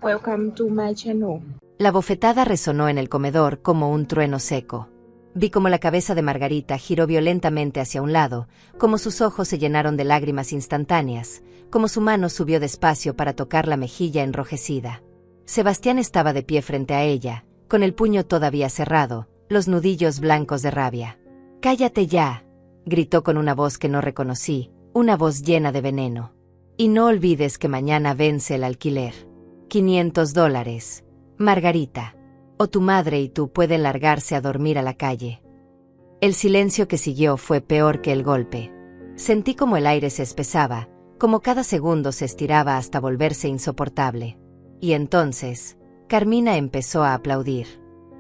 Welcome to my channel. La bofetada resonó en el comedor como un trueno seco. Vi como la cabeza de Margarita giró violentamente hacia un lado, como sus ojos se llenaron de lágrimas instantáneas, como su mano subió despacio para tocar la mejilla enrojecida. Sebastián estaba de pie frente a ella, con el puño todavía cerrado, los nudillos blancos de rabia. «¡Cállate ya!», gritó con una voz que no reconocí, una voz llena de veneno. «Y no olvides que mañana vence el alquiler. $500. Margarita. O tu madre y tú pueden largarse a dormir a la calle». El silencio que siguió fue peor que el golpe. Sentí como el aire se espesaba, como cada segundo se estiraba hasta volverse insoportable. Y entonces, Carmina empezó a aplaudir.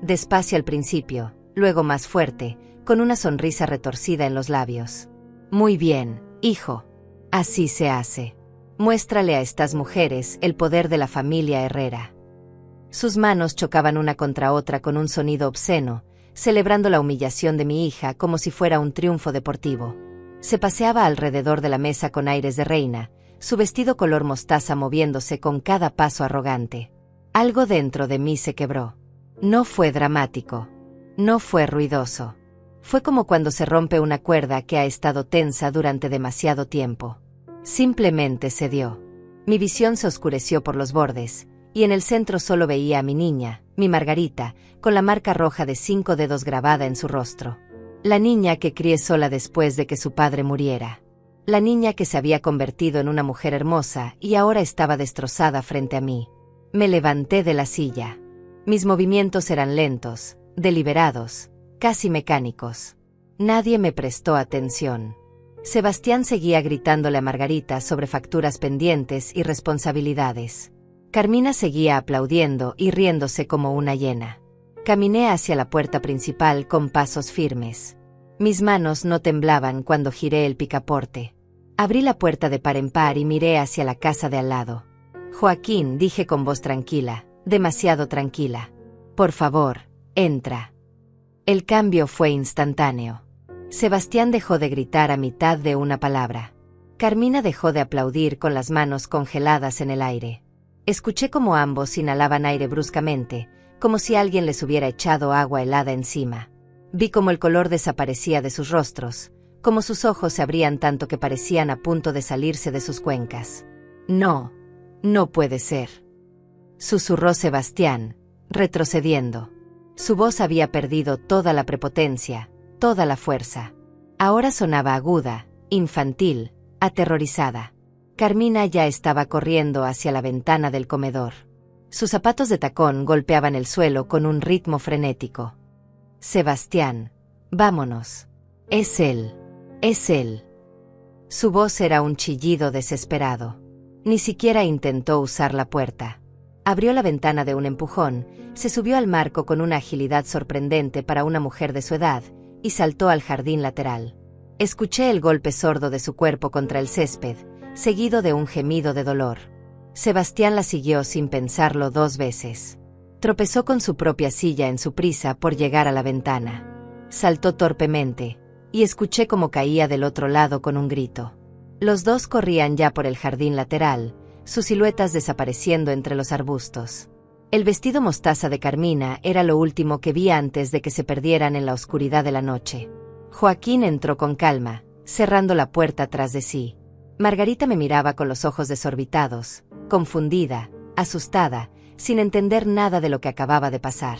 Despacio al principio, luego más fuerte, con una sonrisa retorcida en los labios. «Muy bien, hijo. Así se hace. Muéstrale a estas mujeres el poder de la familia Herrera». Sus manos chocaban una contra otra con un sonido obsceno, celebrando la humillación de mi hija como si fuera un triunfo deportivo. Se paseaba alrededor de la mesa con aires de reina, su vestido color mostaza moviéndose con cada paso arrogante. Algo dentro de mí se quebró. No fue dramático. No fue ruidoso. Fue como cuando se rompe una cuerda que ha estado tensa durante demasiado tiempo. Simplemente cedió. Mi visión se oscureció por los bordes, y en el centro solo veía a mi niña, mi Margarita, con la marca roja de 5 dedos grabada en su rostro. La niña que crié sola después de que su padre muriera. La niña que se había convertido en una mujer hermosa y ahora estaba destrozada frente a mí. Me levanté de la silla. Mis movimientos eran lentos, deliberados, casi mecánicos. Nadie me prestó atención. Sebastián seguía gritándole a Margarita sobre facturas pendientes y responsabilidades. Carmina seguía aplaudiendo y riéndose como una hiena. Caminé hacia la puerta principal con pasos firmes. Mis manos no temblaban cuando giré el picaporte. Abrí la puerta de par en par y miré hacia la casa de al lado. «Joaquín», dije con voz tranquila, demasiado tranquila. «Por favor, entra». El cambio fue instantáneo. Sebastián dejó de gritar a mitad de una palabra. Carmina dejó de aplaudir con las manos congeladas en el aire. Escuché cómo ambos inhalaban aire bruscamente, como si alguien les hubiera echado agua helada encima. Vi cómo el color desaparecía de sus rostros, como sus ojos se abrían tanto que parecían a punto de salirse de sus cuencas. «No, no puede ser», susurró Sebastián, retrocediendo. Su voz había perdido toda la prepotencia, toda la fuerza. Ahora sonaba aguda, infantil, aterrorizada. Carmina ya estaba corriendo hacia la ventana del comedor. Sus zapatos de tacón golpeaban el suelo con un ritmo frenético. «Sebastián, vámonos. Es él. Es él». Su voz era un chillido desesperado. Ni siquiera intentó usar la puerta. Abrió la ventana de un empujón, se subió al marco con una agilidad sorprendente para una mujer de su edad, y saltó al jardín lateral. Escuché el golpe sordo de su cuerpo contra el césped, seguido de un gemido de dolor. Sebastián la siguió sin pensarlo 2 veces. Tropezó con su propia silla en su prisa por llegar a la ventana. Saltó torpemente, y escuché cómo caía del otro lado con un grito. Los dos corrían ya por el jardín lateral, sus siluetas desapareciendo entre los arbustos. El vestido mostaza de Carmina era lo último que vi antes de que se perdieran en la oscuridad de la noche. Joaquín entró con calma, cerrando la puerta tras de sí. Margarita me miraba con los ojos desorbitados, confundida, asustada, sin entender nada de lo que acababa de pasar.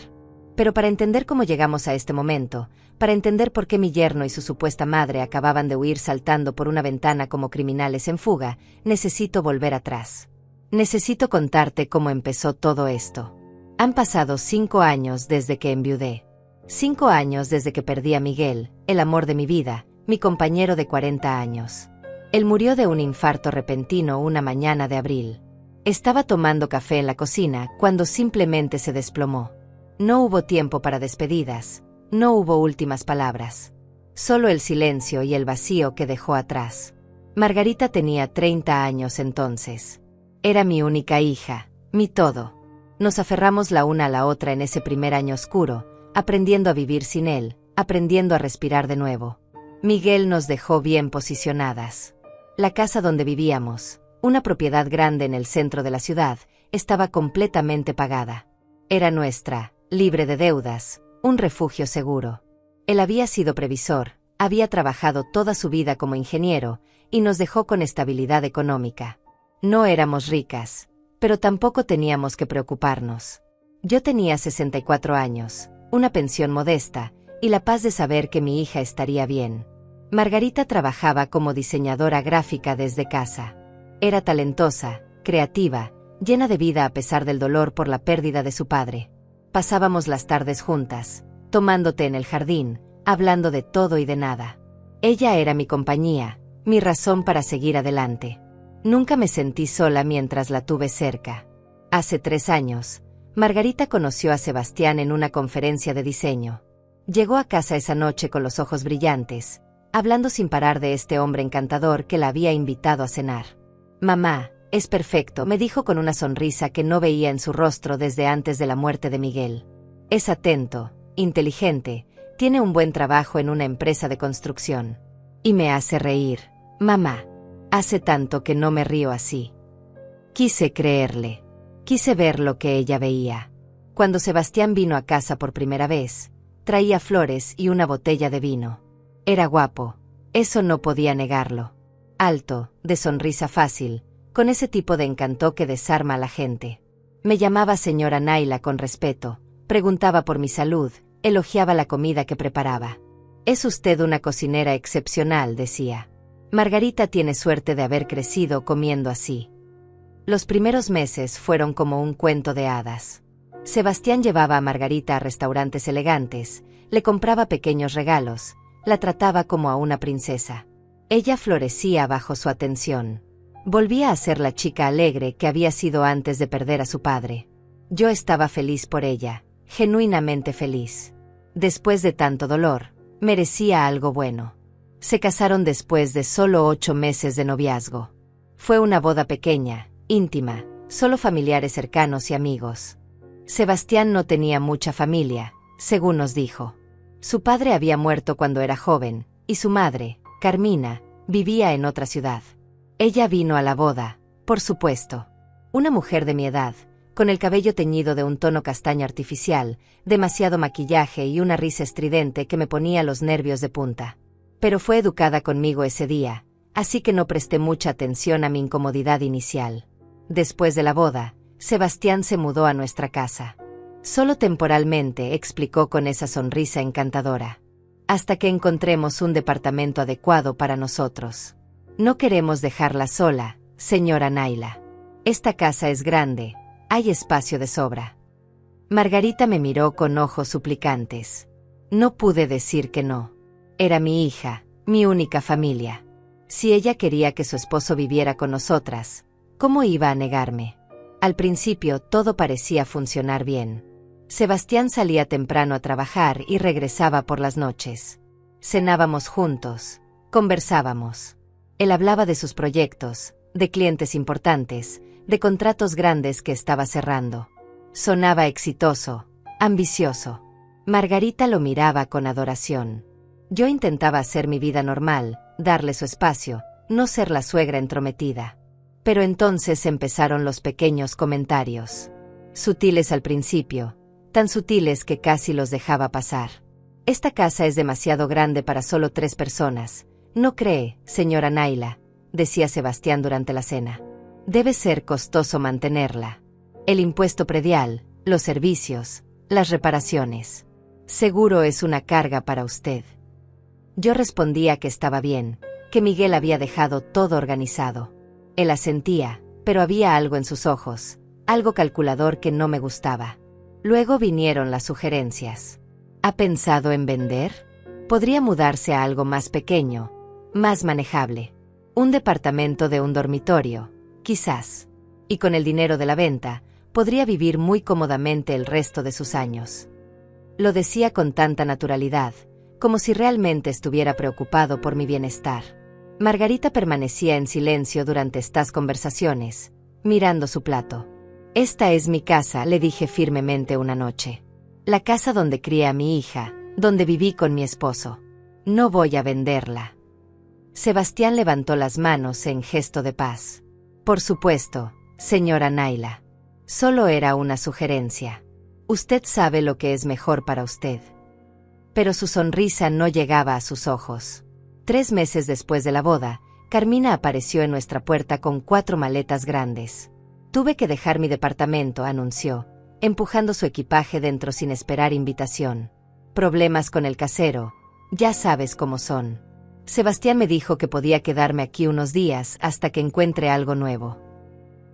Pero para entender cómo llegamos a este momento, para entender por qué mi yerno y su supuesta madre acababan de huir saltando por una ventana como criminales en fuga, necesito volver atrás. Necesito contarte cómo empezó todo esto. Han pasado 5 años desde que enviudé. 5 años desde que perdí a Miguel, el amor de mi vida, mi compañero de 40 años. Él murió de un infarto repentino una mañana de abril. Estaba tomando café en la cocina cuando simplemente se desplomó. No hubo tiempo para despedidas, no hubo últimas palabras. Solo el silencio y el vacío que dejó atrás. Margarita tenía 30 años entonces. Era mi única hija, mi todo. Nos aferramos la una a la otra en ese primer año oscuro, aprendiendo a vivir sin él, aprendiendo a respirar de nuevo. Miguel nos dejó bien posicionadas. La casa donde vivíamos, una propiedad grande en el centro de la ciudad, estaba completamente pagada. Era nuestra, libre de deudas, un refugio seguro. Él había sido previsor, había trabajado toda su vida como ingeniero, y nos dejó con estabilidad económica. No éramos ricas, pero tampoco teníamos que preocuparnos. Yo tenía 64 años, una pensión modesta, y la paz de saber que mi hija estaría bien. Margarita trabajaba como diseñadora gráfica desde casa. Era talentosa, creativa, llena de vida a pesar del dolor por la pérdida de su padre. Pasábamos las tardes juntas, tomando té en el jardín, hablando de todo y de nada. Ella era mi compañía, mi razón para seguir adelante. Nunca me sentí sola mientras la tuve cerca. Hace 3 años, Margarita conoció a Sebastián en una conferencia de diseño. Llegó a casa esa noche con los ojos brillantes, hablando sin parar de este hombre encantador que la había invitado a cenar. «Mamá, es perfecto», me dijo con una sonrisa que no veía en su rostro desde antes de la muerte de Miguel. «Es atento, inteligente, tiene un buen trabajo en una empresa de construcción. Y me hace reír, mamá. Hace tanto que no me río así». Quise creerle. Quise ver lo que ella veía. Cuando Sebastián vino a casa por primera vez, traía flores y una botella de vino. Era guapo, eso no podía negarlo. Alto, de sonrisa fácil, con ese tipo de encanto que desarma a la gente. Me llamaba señora Naila con respeto, preguntaba por mi salud, elogiaba la comida que preparaba. «Es usted una cocinera excepcional», decía. «Margarita tiene suerte de haber crecido comiendo así». Los primeros meses fueron como un cuento de hadas. Sebastián llevaba a Margarita a restaurantes elegantes, le compraba pequeños regalos, la trataba como a una princesa. Ella florecía bajo su atención. Volvía a ser la chica alegre que había sido antes de perder a su padre. Yo estaba feliz por ella, genuinamente feliz. Después de tanto dolor, merecía algo bueno. Se casaron después de solo 8 meses de noviazgo. Fue una boda pequeña, íntima, solo familiares cercanos y amigos. Sebastián no tenía mucha familia, según nos dijo. Su padre había muerto cuando era joven, y su madre, Carmina, vivía en otra ciudad. Ella vino a la boda, por supuesto. Una mujer de mi edad, con el cabello teñido de un tono castaño artificial, demasiado maquillaje y una risa estridente que me ponía los nervios de punta. Pero fue educada conmigo ese día, así que no presté mucha atención a mi incomodidad inicial. Después de la boda, Sebastián se mudó a nuestra casa. Solo temporalmente, explicó con esa sonrisa encantadora. Hasta que encontremos un departamento adecuado para nosotros. No queremos dejarla sola, señora Naila. Esta casa es grande, hay espacio de sobra. Margarita me miró con ojos suplicantes. No pude decir que no. Era mi hija, mi única familia. Si ella quería que su esposo viviera con nosotras, ¿cómo iba a negarme? Al principio todo parecía funcionar bien. Sebastián salía temprano a trabajar y regresaba por las noches. Cenábamos juntos, conversábamos. Él hablaba de sus proyectos, de clientes importantes, de contratos grandes que estaba cerrando. Sonaba exitoso, ambicioso. Margarita lo miraba con adoración. Yo intentaba hacer mi vida normal, darle su espacio, no ser la suegra entrometida. Pero entonces empezaron los pequeños comentarios. Sutiles al principio, tan sutiles que casi los dejaba pasar. Esta casa es demasiado grande para solo 3 personas. ¿No cree, señora Naila?, decía Sebastián durante la cena. Debe ser costoso mantenerla. El impuesto predial, los servicios, las reparaciones. Seguro es una carga para usted. Yo respondía que estaba bien, que Miguel había dejado todo organizado. Él asentía, pero había algo en sus ojos, algo calculador que no me gustaba. Luego vinieron las sugerencias. ¿Ha pensado en vender? Podría mudarse a algo más pequeño, más manejable. Un departamento de un dormitorio, quizás. Y con el dinero de la venta, podría vivir muy cómodamente el resto de sus años. Lo decía con tanta naturalidad, como si realmente estuviera preocupado por mi bienestar. Margarita permanecía en silencio durante estas conversaciones, mirando su plato. «Esta es mi casa», le dije firmemente una noche. «La casa donde crié a mi hija, donde viví con mi esposo. No voy a venderla». Sebastián levantó las manos en gesto de paz. «Por supuesto, señora Naila. Solo era una sugerencia. Usted sabe lo que es mejor para usted. Pero su sonrisa no llegaba a sus ojos. 3 meses después de la boda, Carmina apareció en nuestra puerta con 4 maletas grandes. Tuve que dejar mi departamento, anunció, empujando su equipaje dentro sin esperar invitación. Problemas con el casero, ya sabes cómo son. Sebastián me dijo que podía quedarme aquí unos días hasta que encuentre algo nuevo.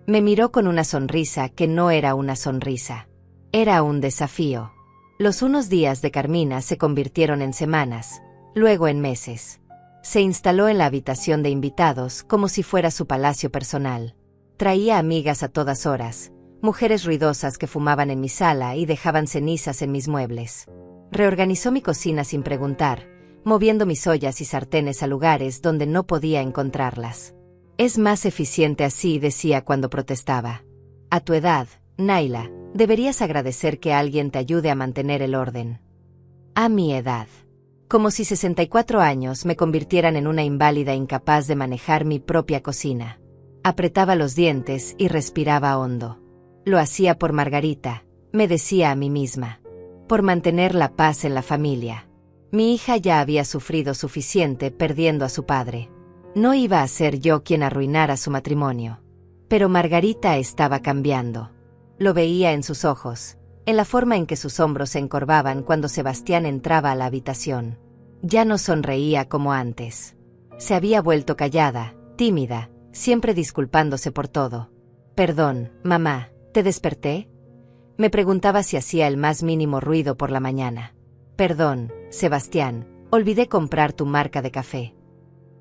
Me miró con una sonrisa que no era una sonrisa. Era un desafío. Los unos días de Carmina se convirtieron en semanas, luego en meses. Se instaló en la habitación de invitados como si fuera su palacio personal. Traía amigas a todas horas, mujeres ruidosas que fumaban en mi sala y dejaban cenizas en mis muebles. Reorganizó mi cocina sin preguntar, moviendo mis ollas y sartenes a lugares donde no podía encontrarlas. Es más eficiente así, decía cuando protestaba. A tu edad, Naila, deberías agradecer que alguien te ayude a mantener el orden. A mi edad. Como si 64 años me convirtieran en una inválida incapaz de manejar mi propia cocina. Apretaba los dientes y respiraba hondo. Lo hacía por Margarita, me decía a mí misma. Por mantener la paz en la familia. Mi hija ya había sufrido suficiente perdiendo a su padre. No iba a ser yo quien arruinara su matrimonio. Pero Margarita estaba cambiando. Lo veía en sus ojos, en la forma en que sus hombros se encorvaban cuando Sebastián entraba a la habitación. Ya no sonreía como antes. Se había vuelto callada, tímida, siempre disculpándose por todo. Perdón, mamá, ¿te desperté? Me preguntaba si hacía el más mínimo ruido por la mañana. Perdón, Sebastián, olvidé comprar tu marca de café.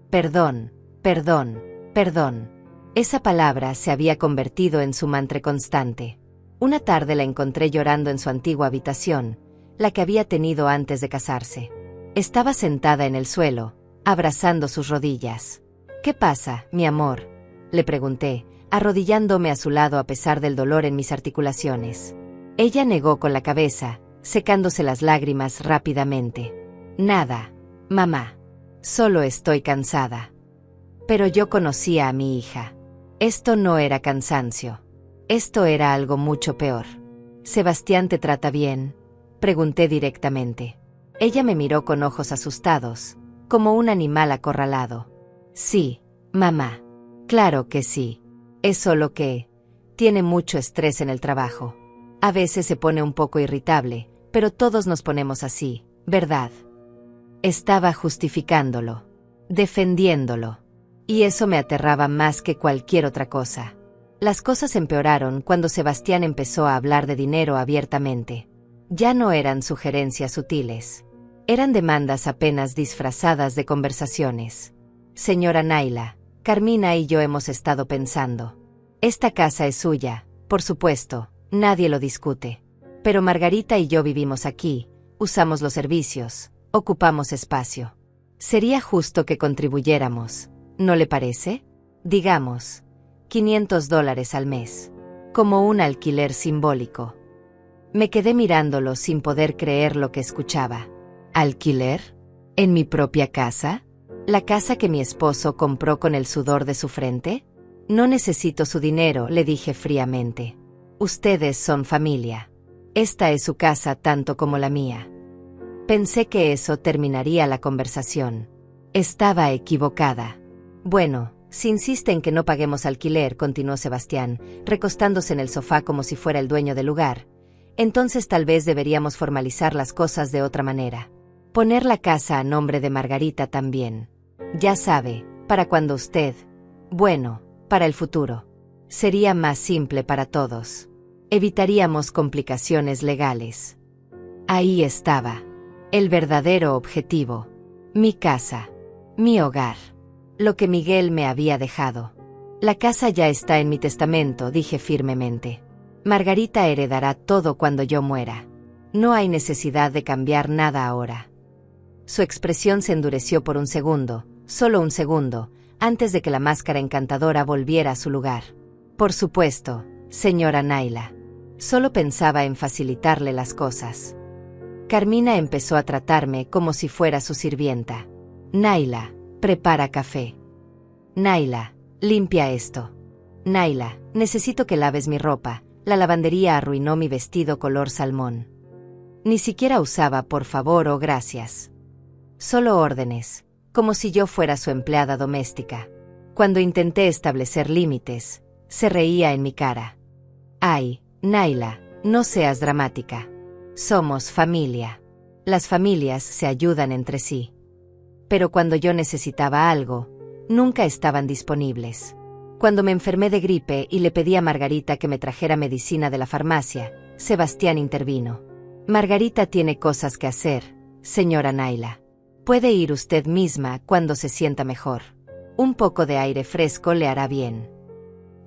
Perdón, perdón, perdón. Esa palabra se había convertido en su mantra constante. Una tarde la encontré llorando en su antigua habitación, la que había tenido antes de casarse. Estaba sentada en el suelo, abrazando sus rodillas. ¿Qué pasa, mi amor?, le pregunté, arrodillándome a su lado a pesar del dolor en mis articulaciones. Ella negó con la cabeza, secándose las lágrimas rápidamente. Nada, mamá. Solo estoy cansada. Pero yo conocía a mi hija. Esto no era cansancio. Esto era algo mucho peor. ¿Sebastián te trata bien?, pregunté directamente. Ella me miró con ojos asustados, como un animal acorralado. Sí, mamá. Claro que sí. Es solo que tiene mucho estrés en el trabajo. A veces se pone un poco irritable, pero todos nos ponemos así, ¿verdad? Estaba justificándolo, defendiéndolo. Y eso me aterraba más que cualquier otra cosa. Las cosas empeoraron cuando Sebastián empezó a hablar de dinero abiertamente. Ya no eran sugerencias sutiles. Eran demandas apenas disfrazadas de conversaciones. Señora Naila, Carmina y yo hemos estado pensando. Esta casa es suya, por supuesto, nadie lo discute. Pero Margarita y yo vivimos aquí, usamos los servicios, ocupamos espacio. Sería justo que contribuyéramos, ¿no le parece? Digamos, $500 al mes. Como un alquiler simbólico. Me quedé mirándolo sin poder creer lo que escuchaba. ¿Alquiler? ¿En mi propia casa? ¿La casa que mi esposo compró con el sudor de su frente? No necesito su dinero, le dije fríamente. Ustedes son familia. Esta es su casa tanto como la mía. Pensé que eso terminaría la conversación. Estaba equivocada. Bueno, si insiste en que no paguemos alquiler, continuó Sebastián, recostándose en el sofá como si fuera el dueño del lugar, entonces tal vez deberíamos formalizar las cosas de otra manera. Poner la casa a nombre de Margarita también. Ya sabe, para cuando usted... Bueno, para el futuro. Sería más simple para todos. Evitaríamos complicaciones legales. Ahí estaba. El verdadero objetivo. Mi casa. Mi hogar. Lo que Miguel me había dejado. La casa ya está en mi testamento, dije firmemente. Margarita heredará todo cuando yo muera. No hay necesidad de cambiar nada ahora. Su expresión se endureció por un segundo, solo un segundo, antes de que la máscara encantadora volviera a su lugar. Por supuesto, señora Naila. Solo pensaba en facilitarle las cosas. Carmina empezó a tratarme como si fuera su sirvienta. Naila, prepara café. Naila, limpia esto. Naila, necesito que laves mi ropa, La lavandería arruinó mi vestido color salmón. Ni siquiera usaba por favor o gracias. Solo órdenes, como si yo fuera su empleada doméstica. Cuando intenté establecer límites, se reía en mi cara. Ay, Naila, no seas dramática. Somos familia. Las familias se ayudan entre sí. Pero cuando yo necesitaba algo, nunca estaban disponibles. Cuando me enfermé de gripe y le pedí a Margarita que me trajera medicina de la farmacia, Sebastián intervino. Margarita tiene cosas que hacer, señora Naila. Puede ir usted misma cuando se sienta mejor. Un poco de aire fresco le hará bien.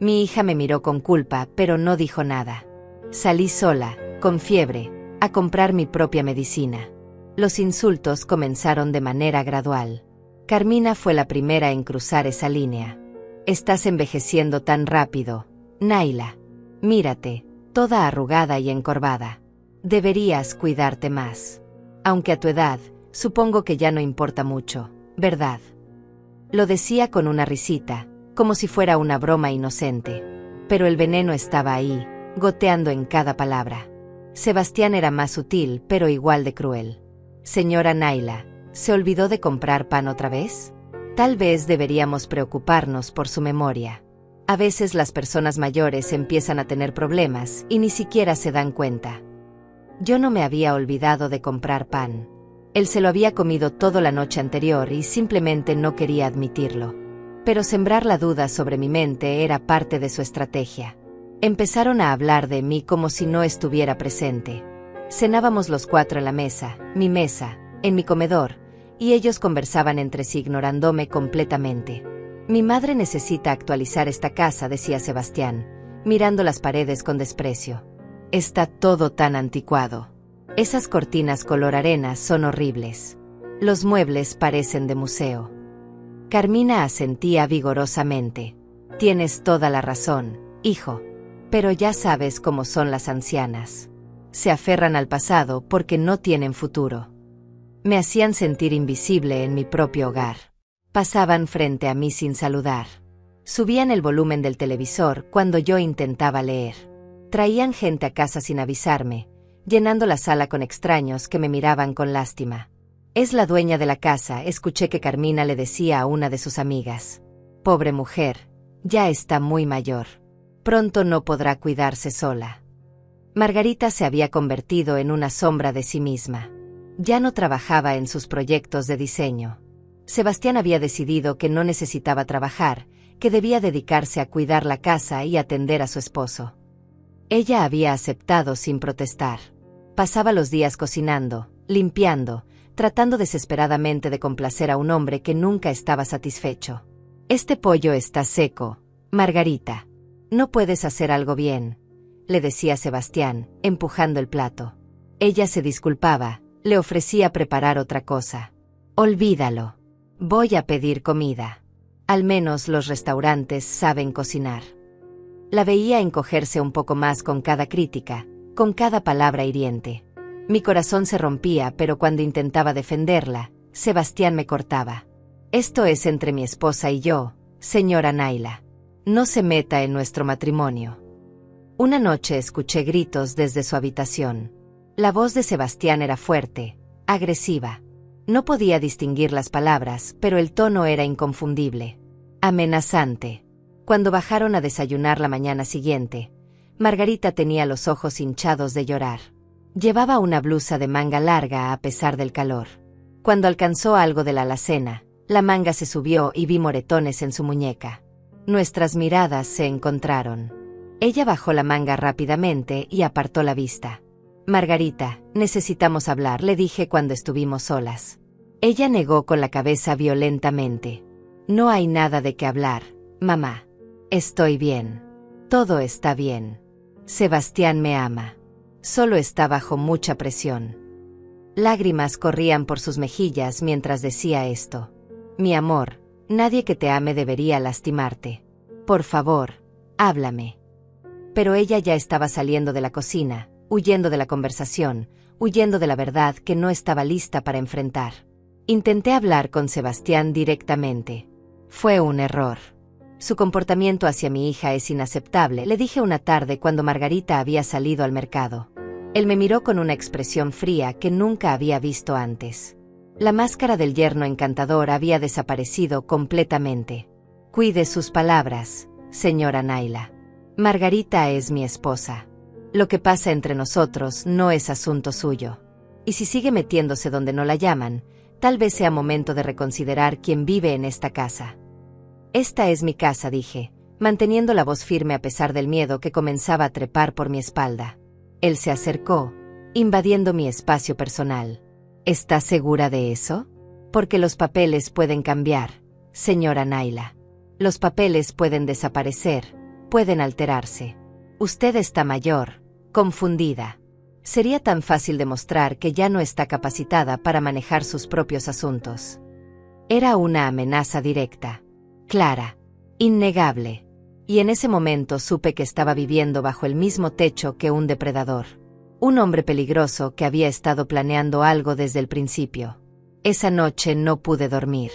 Mi hija me miró con culpa, pero no dijo nada. Salí sola, con fiebre, a comprar mi propia medicina. Los insultos comenzaron de manera gradual. Carmina fue la primera en cruzar esa línea. Estás envejeciendo tan rápido, Naila. Mírate, toda arrugada y encorvada. Deberías cuidarte más. Aunque a tu edad, supongo que ya no importa mucho, ¿verdad? Lo decía con una risita, como si fuera una broma inocente. Pero el veneno estaba ahí, goteando en cada palabra. Sebastián era más sutil, pero igual de cruel. Señora Naila, ¿se olvidó de comprar pan otra vez? Tal vez deberíamos preocuparnos por su memoria. A veces las personas mayores empiezan a tener problemas y ni siquiera se dan cuenta. Yo no me había olvidado de comprar pan. Él se lo había comido toda la noche anterior y simplemente no quería admitirlo. Pero sembrar la duda sobre mi mente era parte de su estrategia. Empezaron a hablar de mí como si no estuviera presente. Cenábamos los cuatro en la mesa, en mi comedor, y ellos conversaban entre sí ignorándome completamente. Mi madre necesita actualizar esta casa, decía Sebastián, mirando las paredes con desprecio. Está todo tan anticuado. Esas cortinas color arena son horribles. Los muebles parecen de museo. Carmina asentía vigorosamente. Tienes toda la razón, hijo. Pero ya sabes cómo son las ancianas. Se aferran al pasado porque no tienen futuro. Me hacían sentir invisible en mi propio hogar. Pasaban frente a mí sin saludar. Subían el volumen del televisor cuando yo intentaba leer. Traían gente a casa sin avisarme, llenando la sala con extraños que me miraban con lástima. Es la dueña de la casa, escuché que Carmina le decía a una de sus amigas. Pobre mujer, ya está muy mayor. Pronto no podrá cuidarse sola. Margarita se había convertido en una sombra de sí misma. Ya no trabajaba en sus proyectos de diseño. Sebastián había decidido que no necesitaba trabajar, que debía dedicarse a cuidar la casa y atender a su esposo. Ella había aceptado sin protestar. Pasaba los días cocinando, limpiando, tratando desesperadamente de complacer a un hombre que nunca estaba satisfecho. Este pollo está seco, Margarita. No puedes hacer algo bien, le decía Sebastián, empujando el plato. Ella se disculpaba, le ofrecía preparar otra cosa. Olvídalo. Voy a pedir comida. Al menos los restaurantes saben cocinar. La veía encogerse un poco más con cada crítica, con cada palabra hiriente. Mi corazón se rompía, pero cuando intentaba defenderla, Sebastián me cortaba. Esto es entre mi esposa y yo, señora Naila. No se meta en nuestro matrimonio. Una noche escuché gritos desde su habitación. La voz de Sebastián era fuerte, agresiva. No podía distinguir las palabras, pero el tono era inconfundible. Amenazante. Cuando bajaron a desayunar la mañana siguiente, Margarita tenía los ojos hinchados de llorar. Llevaba una blusa de manga larga a pesar del calor. Cuando alcanzó algo de la alacena, la manga se subió y vi moretones en su muñeca. Nuestras miradas se encontraron. Ella bajó la manga rápidamente y apartó la vista. Margarita, necesitamos hablar, le dije cuando estuvimos solas. Ella negó con la cabeza violentamente. No hay nada de qué hablar, mamá. Estoy bien. Todo está bien. Sebastián me ama. Solo está bajo mucha presión. Lágrimas corrían por sus mejillas mientras decía esto. Mi amor, nadie que te ame debería lastimarte. Por favor, háblame. Pero ella ya estaba saliendo de la cocina, huyendo de la conversación, huyendo de la verdad que no estaba lista para enfrentar. Intenté hablar con Sebastián directamente. Fue un error. Su comportamiento hacia mi hija es inaceptable, le dije una tarde cuando Margarita había salido al mercado. Él me miró con una expresión fría que nunca había visto antes. La máscara del yerno encantador había desaparecido completamente. Cuide sus palabras, señora Naila. Margarita es mi esposa. Lo que pasa entre nosotros no es asunto suyo. Y si sigue metiéndose donde no la llaman, tal vez sea momento de reconsiderar quién vive en esta casa. Esta es mi casa, dije, manteniendo la voz firme a pesar del miedo que comenzaba a trepar por mi espalda. Él se acercó, invadiendo mi espacio personal. ¿Está segura de eso? Porque los papeles pueden cambiar, señora Naila. Los papeles pueden desaparecer, pueden alterarse. Usted está mayor, confundida. Sería tan fácil demostrar que ya no está capacitada para manejar sus propios asuntos. Era una amenaza directa, clara, innegable. Y en ese momento supe que estaba viviendo bajo el mismo techo que un depredador. Un hombre peligroso que había estado planeando algo desde el principio. Esa noche no pude dormir.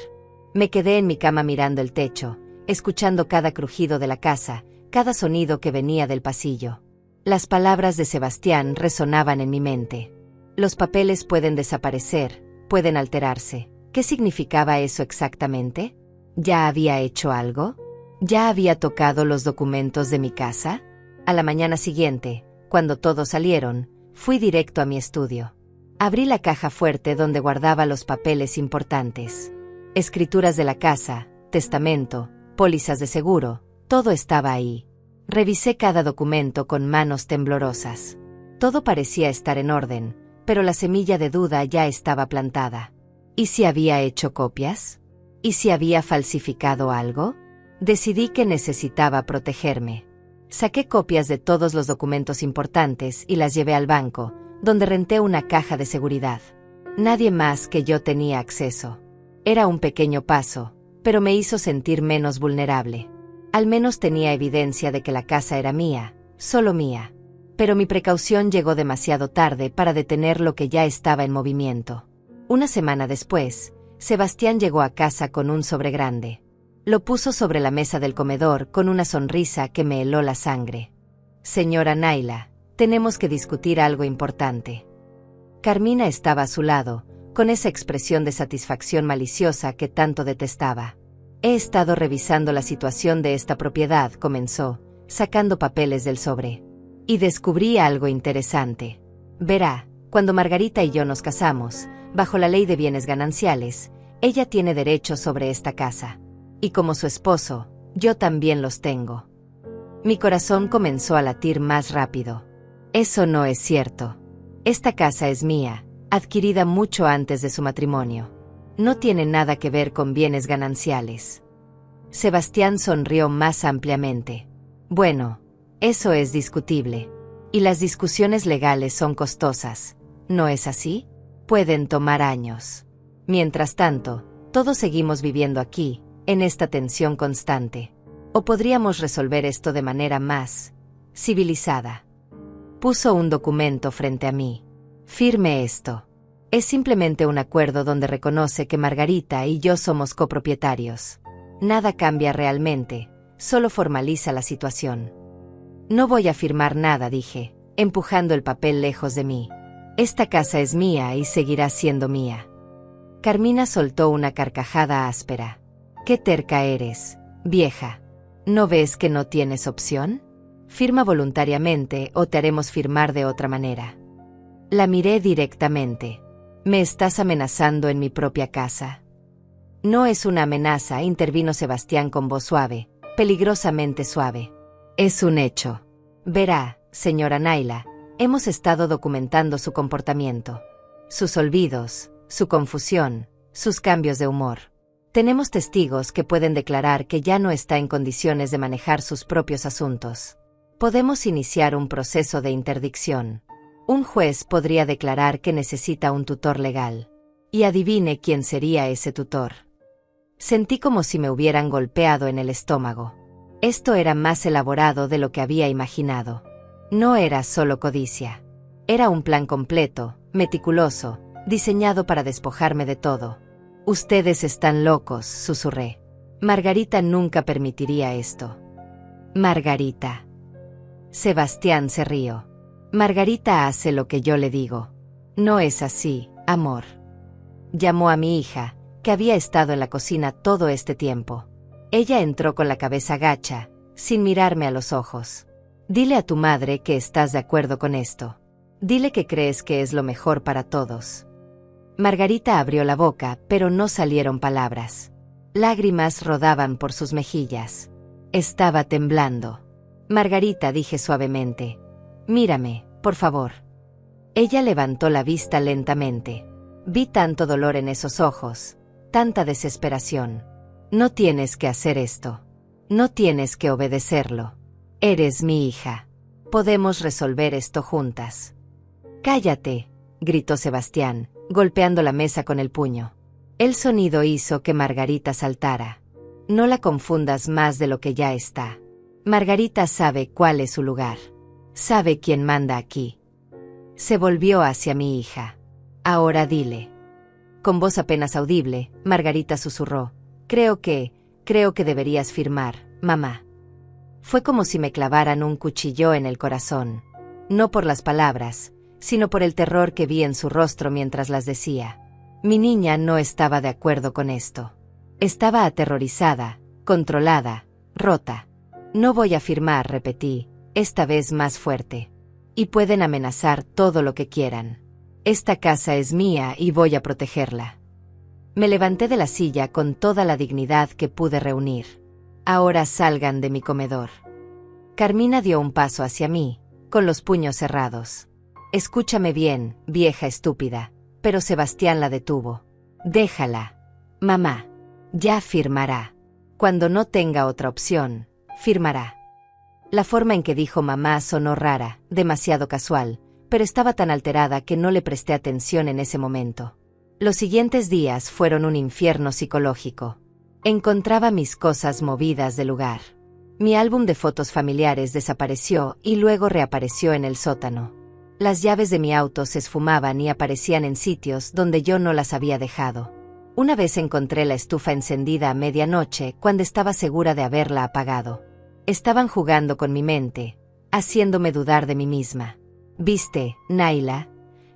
Me quedé en mi cama mirando el techo, escuchando cada crujido de la casa, cada sonido que venía del pasillo. Las palabras de Sebastián resonaban en mi mente. Los papeles pueden desaparecer, pueden alterarse. ¿Qué significaba eso exactamente? ¿Ya había hecho algo? ¿Ya había tocado los documentos de mi casa? A la mañana siguiente, cuando todos salieron, fui directo a mi estudio. Abrí la caja fuerte donde guardaba los papeles importantes. Escrituras de la casa, testamento, pólizas de seguro, todo estaba ahí. Revisé cada documento con manos temblorosas. Todo parecía estar en orden, pero la semilla de duda ya estaba plantada. ¿Y si había hecho copias? ¿Y si había falsificado algo? Decidí que necesitaba protegerme. Saqué copias de todos los documentos importantes y las llevé al banco, donde renté una caja de seguridad. Nadie más que yo tenía acceso. Era un pequeño paso, pero me hizo sentir menos vulnerable. Al menos tenía evidencia de que la casa era mía, solo mía. Pero mi precaución llegó demasiado tarde para detener lo que ya estaba en movimiento. Una semana después, Sebastián llegó a casa con un sobre grande. Lo puso sobre la mesa del comedor con una sonrisa que me heló la sangre. Señora Naila, tenemos que discutir algo importante. Carmina estaba a su lado, con esa expresión de satisfacción maliciosa que tanto detestaba. He estado revisando la situación de esta propiedad, comenzó, sacando papeles del sobre. Y descubrí algo interesante. Verá, cuando Margarita y yo nos casamos, bajo la ley de bienes gananciales, ella tiene derechos sobre esta casa. Y como su esposo, yo también los tengo. Mi corazón comenzó a latir más rápido. Eso no es cierto. Esta casa es mía, adquirida mucho antes de su matrimonio. No tiene nada que ver con bienes gananciales. Sebastián sonrió más ampliamente. Bueno, eso es discutible. Y las discusiones legales son costosas, ¿no es así? Pueden tomar años. Mientras tanto, todos seguimos viviendo aquí, en esta tensión constante. O podríamos resolver esto de manera más civilizada. Puso un documento frente a mí. Firme esto. Es simplemente un acuerdo donde reconoce que Margarita y yo somos copropietarios. Nada cambia realmente, solo formaliza la situación. No voy a firmar nada, dije, empujando el papel lejos de mí. Esta casa es mía y seguirá siendo mía. Carmina soltó una carcajada áspera. Qué terca eres, vieja. ¿No ves que no tienes opción? Firma voluntariamente o te haremos firmar de otra manera. La miré directamente. ¿Me estás amenazando en mi propia casa? No es una amenaza, intervino Sebastián con voz suave, peligrosamente suave. Es un hecho. Verá, señora Naila, hemos estado documentando su comportamiento. Sus olvidos, su confusión, sus cambios de humor. Tenemos testigos que pueden declarar que ya no está en condiciones de manejar sus propios asuntos. Podemos iniciar un proceso de interdicción. Un juez podría declarar que necesita un tutor legal. Y adivine quién sería ese tutor. Sentí como si me hubieran golpeado en el estómago. Esto era más elaborado de lo que había imaginado. No era solo codicia. Era un plan completo, meticuloso, diseñado para despojarme de todo. Ustedes están locos, susurré. Margarita nunca permitiría esto. Margarita. Sebastián se rió. Margarita hace lo que yo le digo. No es así, amor. Llamó a mi hija, que había estado en la cocina todo este tiempo. Ella entró con la cabeza gacha, sin mirarme a los ojos. Dile a tu madre que estás de acuerdo con esto. Dile que crees que es lo mejor para todos. Margarita abrió la boca, pero no salieron palabras. Lágrimas rodaban por sus mejillas. Estaba temblando. Margarita, dije suavemente. Mírame, por favor. Ella levantó la vista lentamente. Vi tanto dolor en esos ojos, tanta desesperación. No tienes que hacer esto. No tienes que obedecerlo. Eres mi hija. Podemos resolver esto juntas. Cállate, gritó Sebastián, golpeando la mesa con el puño. El sonido hizo que Margarita saltara. No la confundas más de lo que ya está. Margarita sabe cuál es su lugar. Sabe quién manda aquí. Se volvió hacia mi hija. Ahora dile. Con voz apenas audible, Margarita susurró. Creo que deberías firmar, mamá. Fue como si me clavaran un cuchillo en el corazón. No por las palabras, sino por el terror que vi en su rostro mientras las decía. Mi niña no estaba de acuerdo con esto. Estaba aterrorizada, controlada, rota. No voy a firmar, repetí, esta vez más fuerte. Y pueden amenazar todo lo que quieran. Esta casa es mía y voy a protegerla. Me levanté de la silla con toda la dignidad que pude reunir. Ahora salgan de mi comedor. Carmina dio un paso hacia mí, con los puños cerrados. Escúchame bien, vieja estúpida, pero Sebastián la detuvo. Déjala. Mamá. Ya firmará. Cuando no tenga otra opción, firmará. La forma en que dijo mamá sonó rara, demasiado casual, pero estaba tan alterada que no le presté atención en ese momento. Los siguientes días fueron un infierno psicológico. Encontraba mis cosas movidas de lugar. Mi álbum de fotos familiares desapareció y luego reapareció en el sótano. Las llaves de mi auto se esfumaban y aparecían en sitios donde yo no las había dejado. Una vez encontré la estufa encendida a medianoche cuando estaba segura de haberla apagado. Estaban jugando con mi mente, haciéndome dudar de mí misma. «¿Viste, Naila?»,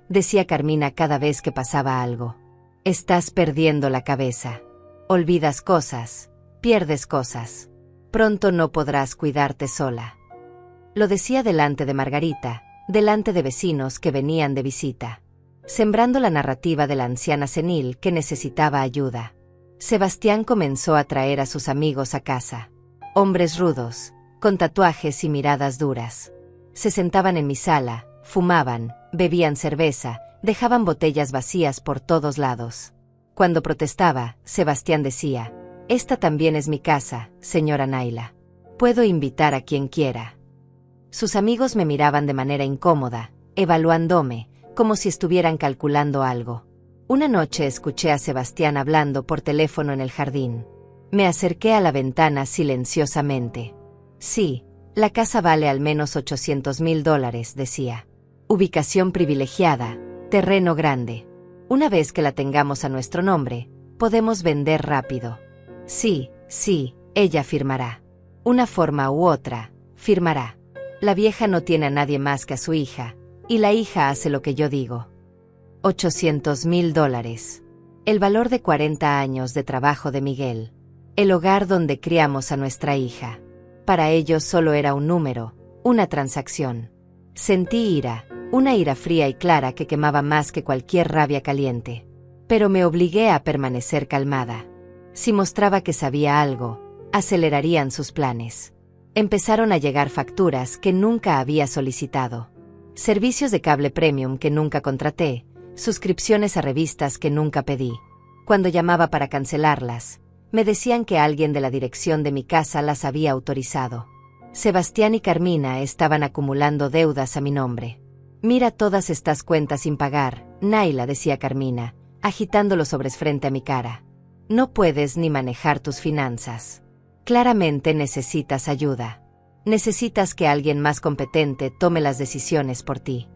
decía Carmina cada vez que pasaba algo. «Estás perdiendo la cabeza. Olvidas cosas, pierdes cosas. Pronto no podrás cuidarte sola». Lo decía delante de Margarita, delante de vecinos que venían de visita, sembrando la narrativa de la anciana senil que necesitaba ayuda. Sebastián comenzó a traer a sus amigos a casa. Hombres rudos, con tatuajes y miradas duras. Se sentaban en mi sala, fumaban, bebían cerveza, dejaban botellas vacías por todos lados. Cuando protestaba, Sebastián decía, «Esta también es mi casa, señora Naila. Puedo invitar a quien quiera». Sus amigos me miraban de manera incómoda, evaluándome, como si estuvieran calculando algo. Una noche escuché a Sebastián hablando por teléfono en el jardín. Me acerqué a la ventana silenciosamente. «Sí, la casa vale al menos $800,000, decía. Ubicación privilegiada, terreno grande. Una vez que la tengamos a nuestro nombre, podemos vender rápido. Sí, ella firmará. Una forma u otra, firmará. La vieja no tiene a nadie más que a su hija, y la hija hace lo que yo digo». $800,000. El valor de 40 años de trabajo de Miguel. El hogar donde criamos a nuestra hija. Para ellos solo era un número, una transacción. Sentí ira, una ira fría y clara que quemaba más que cualquier rabia caliente. Pero me obligué a permanecer calmada. Si mostraba que sabía algo, acelerarían sus planes. Empezaron a llegar facturas que nunca había solicitado. Servicios de cable premium que nunca contraté, suscripciones a revistas que nunca pedí. Cuando llamaba para cancelarlas, me decían que alguien de la dirección de mi casa las había autorizado. Sebastián y Carmina estaban acumulando deudas a mi nombre. «Mira todas estas cuentas sin pagar, Naila», decía Carmina, agitando los sobres frente a mi cara. «No puedes ni manejar tus finanzas. Claramente necesitas ayuda. Necesitas que alguien más competente tome las decisiones por ti».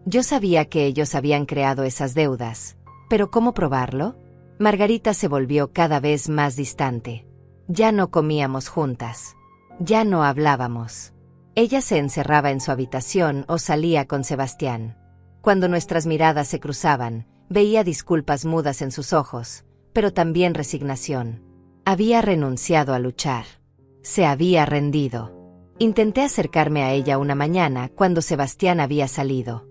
Yo sabía que ellos habían creado esas deudas, pero ¿cómo probarlo? Margarita se volvió cada vez más distante. Ya no comíamos juntas. Ya no hablábamos. Ella se encerraba en su habitación o salía con Sebastián. Cuando nuestras miradas se cruzaban, veía disculpas mudas en sus ojos, pero también resignación. Había renunciado a luchar. Se había rendido. Intenté acercarme a ella una mañana cuando Sebastián había salido.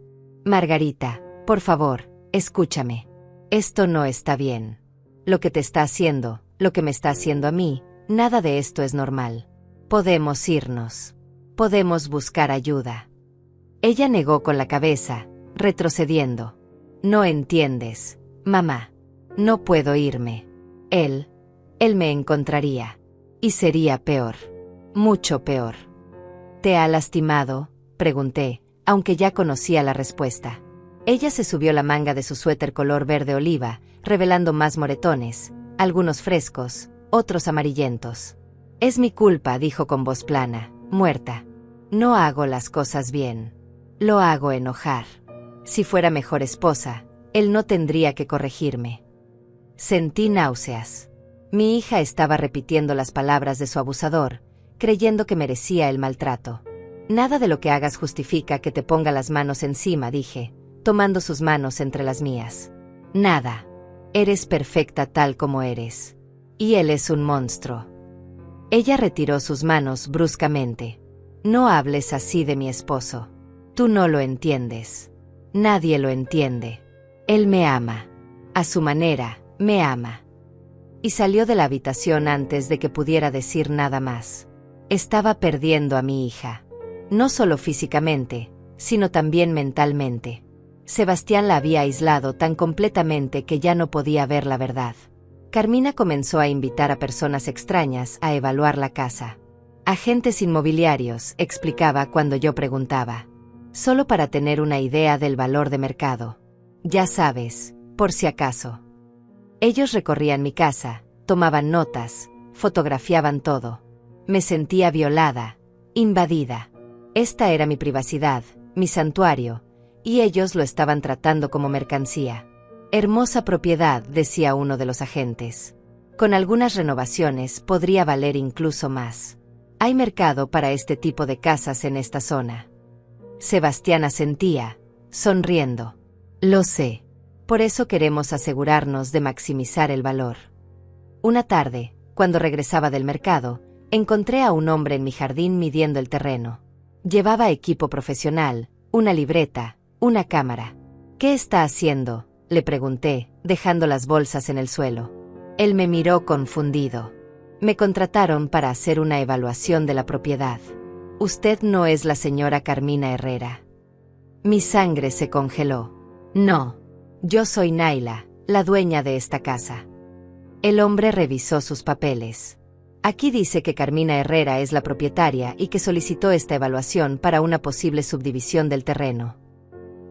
Margarita, por favor, escúchame. Esto no está bien. Lo que te está haciendo, lo que me está haciendo a mí, nada de esto es normal. Podemos irnos. Podemos buscar ayuda. Ella negó con la cabeza, retrocediendo. No entiendes, mamá. No puedo irme. Él me encontraría. Y sería peor. Mucho peor. ¿Te ha lastimado?, pregunté, aunque ya conocía la respuesta. Ella se subió la manga de su suéter color verde oliva, revelando más moretones, algunos frescos, otros amarillentos. Es mi culpa, dijo con voz plana, muerta. No hago las cosas bien. Lo hago enojar. Si fuera mejor esposa, él no tendría que corregirme. Sentí náuseas. Mi hija estaba repitiendo las palabras de su abusador, creyendo que merecía el maltrato. Nada de lo que hagas justifica que te ponga las manos encima, dije, tomando sus manos entre las mías. Nada. Eres perfecta tal como eres. Y él es un monstruo. Ella retiró sus manos bruscamente. No hables así de mi esposo. Tú no lo entiendes. Nadie lo entiende. Él me ama. A su manera, me ama. Y salió de la habitación antes de que pudiera decir nada más. Estaba perdiendo a mi hija. No solo físicamente, sino también mentalmente. Sebastián la había aislado tan completamente que ya no podía ver la verdad. Carmina comenzó a invitar a personas extrañas a evaluar la casa. Agentes inmobiliarios, explicaba cuando yo preguntaba. Solo para tener una idea del valor de mercado. Ya sabes, por si acaso. Ellos recorrían mi casa, tomaban notas, fotografiaban todo. Me sentía violada, invadida. Esta era mi privacidad, mi santuario, y ellos lo estaban tratando como mercancía. Hermosa propiedad, decía uno de los agentes. Con algunas renovaciones podría valer incluso más. Hay mercado para este tipo de casas en esta zona. Sebastián asentía, sonriendo. Lo sé. Por eso queremos asegurarnos de maximizar el valor. Una tarde, cuando regresaba del mercado, encontré a un hombre en mi jardín midiendo el terreno. Llevaba equipo profesional, una libreta, una cámara. ¿Qué está haciendo?, le pregunté, dejando las bolsas en el suelo. Él me miró confundido. Me contrataron para hacer una evaluación de la propiedad. Usted no es la señora Carmina Herrera. Mi sangre se congeló. No. Yo soy Naila, la dueña de esta casa. El hombre revisó sus papeles. Aquí dice que Carmina Herrera es la propietaria y que solicitó esta evaluación para una posible subdivisión del terreno.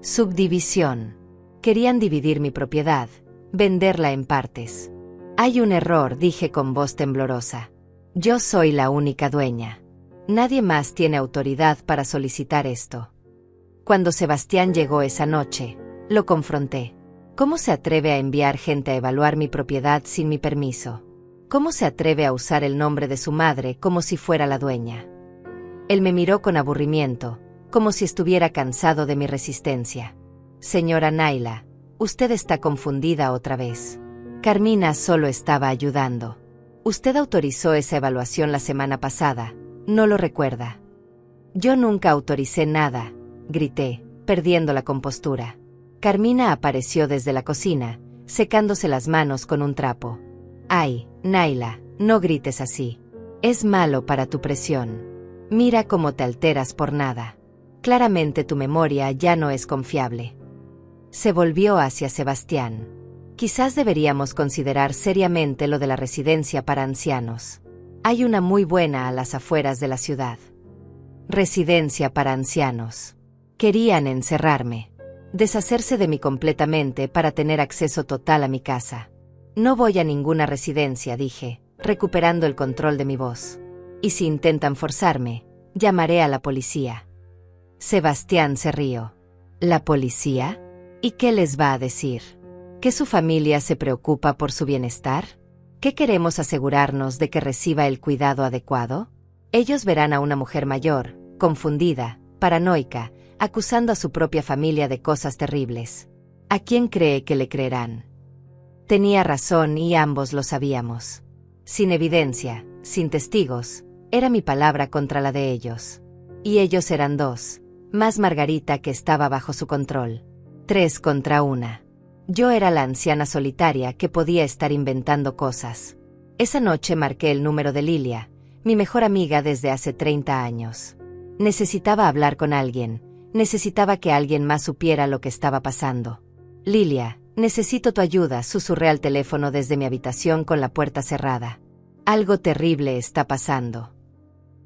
Subdivisión. Querían dividir mi propiedad, venderla en partes. Hay un error, dije con voz temblorosa. Yo soy la única dueña. Nadie más tiene autoridad para solicitar esto. Cuando Sebastián llegó esa noche, lo confronté. ¿Cómo se atreve a enviar gente a evaluar mi propiedad sin mi permiso? ¿Cómo se atreve a usar el nombre de su madre como si fuera la dueña? Él me miró con aburrimiento, como si estuviera cansado de mi resistencia. Señora Naila, usted está confundida otra vez. Carmina solo estaba ayudando. Usted autorizó esa evaluación la semana pasada, ¿no lo recuerda? Yo nunca autoricé nada, grité, perdiendo la compostura. Carmina apareció desde la cocina, secándose las manos con un trapo. Ay, Naila, no grites así. Es malo para tu presión. Mira cómo te alteras por nada. Claramente tu memoria ya no es confiable. Se volvió hacia Sebastián. Quizás deberíamos considerar seriamente lo de la residencia para ancianos. Hay una muy buena a las afueras de la ciudad. Residencia para ancianos. Querían encerrarme. Deshacerse de mí completamente para tener acceso total a mi casa. No voy a ninguna residencia, dije, recuperando el control de mi voz. Y si intentan forzarme, llamaré a la policía. Sebastián se rió. ¿La policía? ¿Y qué les va a decir? ¿Que su familia se preocupa por su bienestar? ¿Qué queremos asegurarnos de que reciba el cuidado adecuado? Ellos verán a una mujer mayor, confundida, paranoica, acusando a su propia familia de cosas terribles. ¿A quién cree que le creerán? Tenía razón y ambos lo sabíamos. Sin evidencia, sin testigos, era mi palabra contra la de ellos. Y ellos eran dos, más Margarita que estaba bajo su control. 3 contra 1. Yo era la anciana solitaria que podía estar inventando cosas. Esa noche marqué el número de Lilia, mi mejor amiga desde hace 30 años. Necesitaba hablar con alguien, necesitaba que alguien más supiera lo que estaba pasando. Lilia, necesito tu ayuda, susurré al teléfono desde mi habitación con la puerta cerrada. Algo terrible está pasando.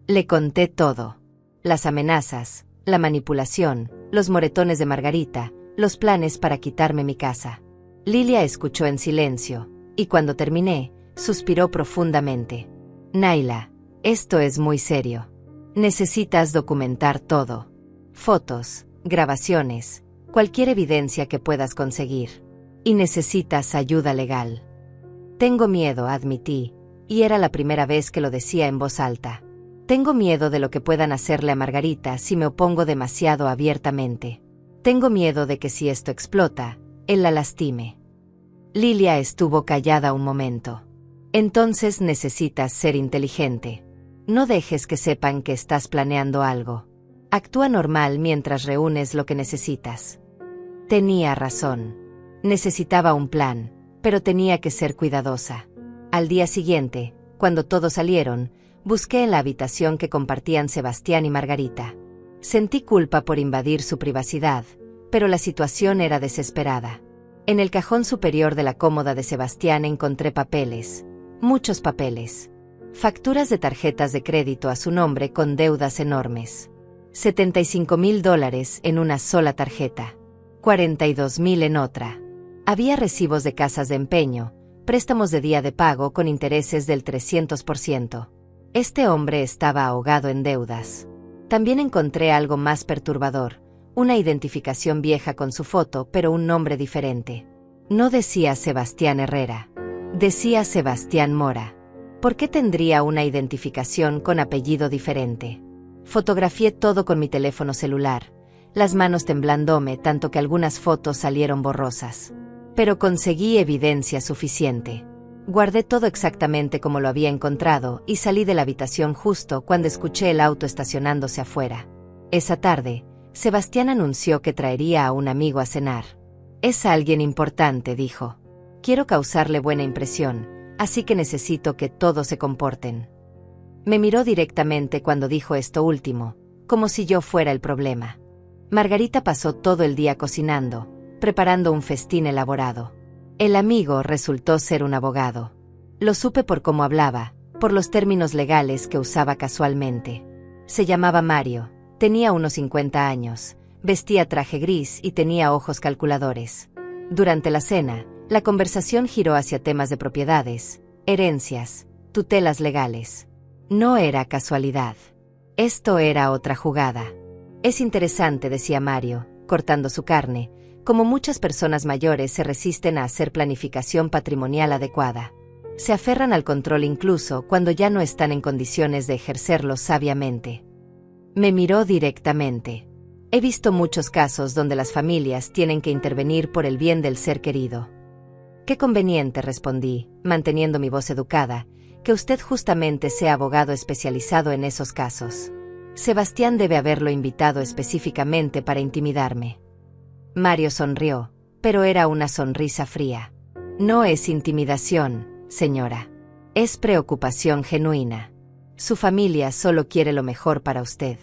Le conté todo. Las amenazas, la manipulación, los moretones de Margarita, los planes para quitarme mi casa. Lilia escuchó en silencio, y cuando terminé, suspiró profundamente. Naila, esto es muy serio. Necesitas documentar todo. Fotos, grabaciones, cualquier evidencia que puedas conseguir. Y necesitas ayuda legal. Tengo miedo, admití, y era la primera vez que lo decía en voz alta. Tengo miedo de lo que puedan hacerle a Margarita si me opongo demasiado abiertamente. Tengo miedo de que si esto explota, él la lastime. Lilia estuvo callada un momento. Entonces necesitas ser inteligente. No dejes que sepan que estás planeando algo. Actúa normal mientras reúnes lo que necesitas. Tenía razón. Necesitaba un plan, pero tenía que ser cuidadosa. Al día siguiente, cuando todos salieron, busqué en la habitación que compartían Sebastián y Margarita. Sentí culpa por invadir su privacidad, pero la situación era desesperada. En el cajón superior de la cómoda de Sebastián encontré papeles, muchos papeles. Facturas de tarjetas de crédito a su nombre con deudas enormes. $75,000 en una sola tarjeta. 42,000 en otra. Había recibos de casas de empeño, préstamos de día de pago con intereses del 300%. Este hombre estaba ahogado en deudas. También encontré algo más perturbador, una identificación vieja con su foto pero un nombre diferente. No decía Sebastián Herrera, decía Sebastián Mora. ¿Por qué tendría una identificación con apellido diferente? Fotografié todo con mi teléfono celular, las manos temblándome tanto que algunas fotos salieron borrosas. Pero conseguí evidencia suficiente. Guardé todo exactamente como lo había encontrado y salí de la habitación justo cuando escuché el auto estacionándose afuera. Esa tarde, Sebastián anunció que traería a un amigo a cenar. Es alguien importante, dijo. Quiero causarle buena impresión, así que necesito que todos se comporten. Me miró directamente cuando dijo esto último, como si yo fuera el problema. Margarita pasó todo el día cocinando, preparando un festín elaborado. El amigo resultó ser un abogado. Lo supe por cómo hablaba, por los términos legales que usaba casualmente. Se llamaba Mario, tenía unos 50 años, vestía traje gris y tenía ojos calculadores. Durante la cena, la conversación giró hacia temas de propiedades, herencias, tutelas legales. No era casualidad. Esto era otra jugada. Es interesante, decía Mario, cortando su carne, como muchas personas mayores se resisten a hacer planificación patrimonial adecuada. Se aferran al control incluso cuando ya no están en condiciones de ejercerlo sabiamente. Me miró directamente. He visto muchos casos donde las familias tienen que intervenir por el bien del ser querido. Qué conveniente, respondí, manteniendo mi voz educada, que usted justamente sea abogado especializado en esos casos. Sebastián debe haberlo invitado específicamente para intimidarme. Mario sonrió, pero era una sonrisa fría. No es intimidación, señora. Es preocupación genuina. Su familia solo quiere lo mejor para usted.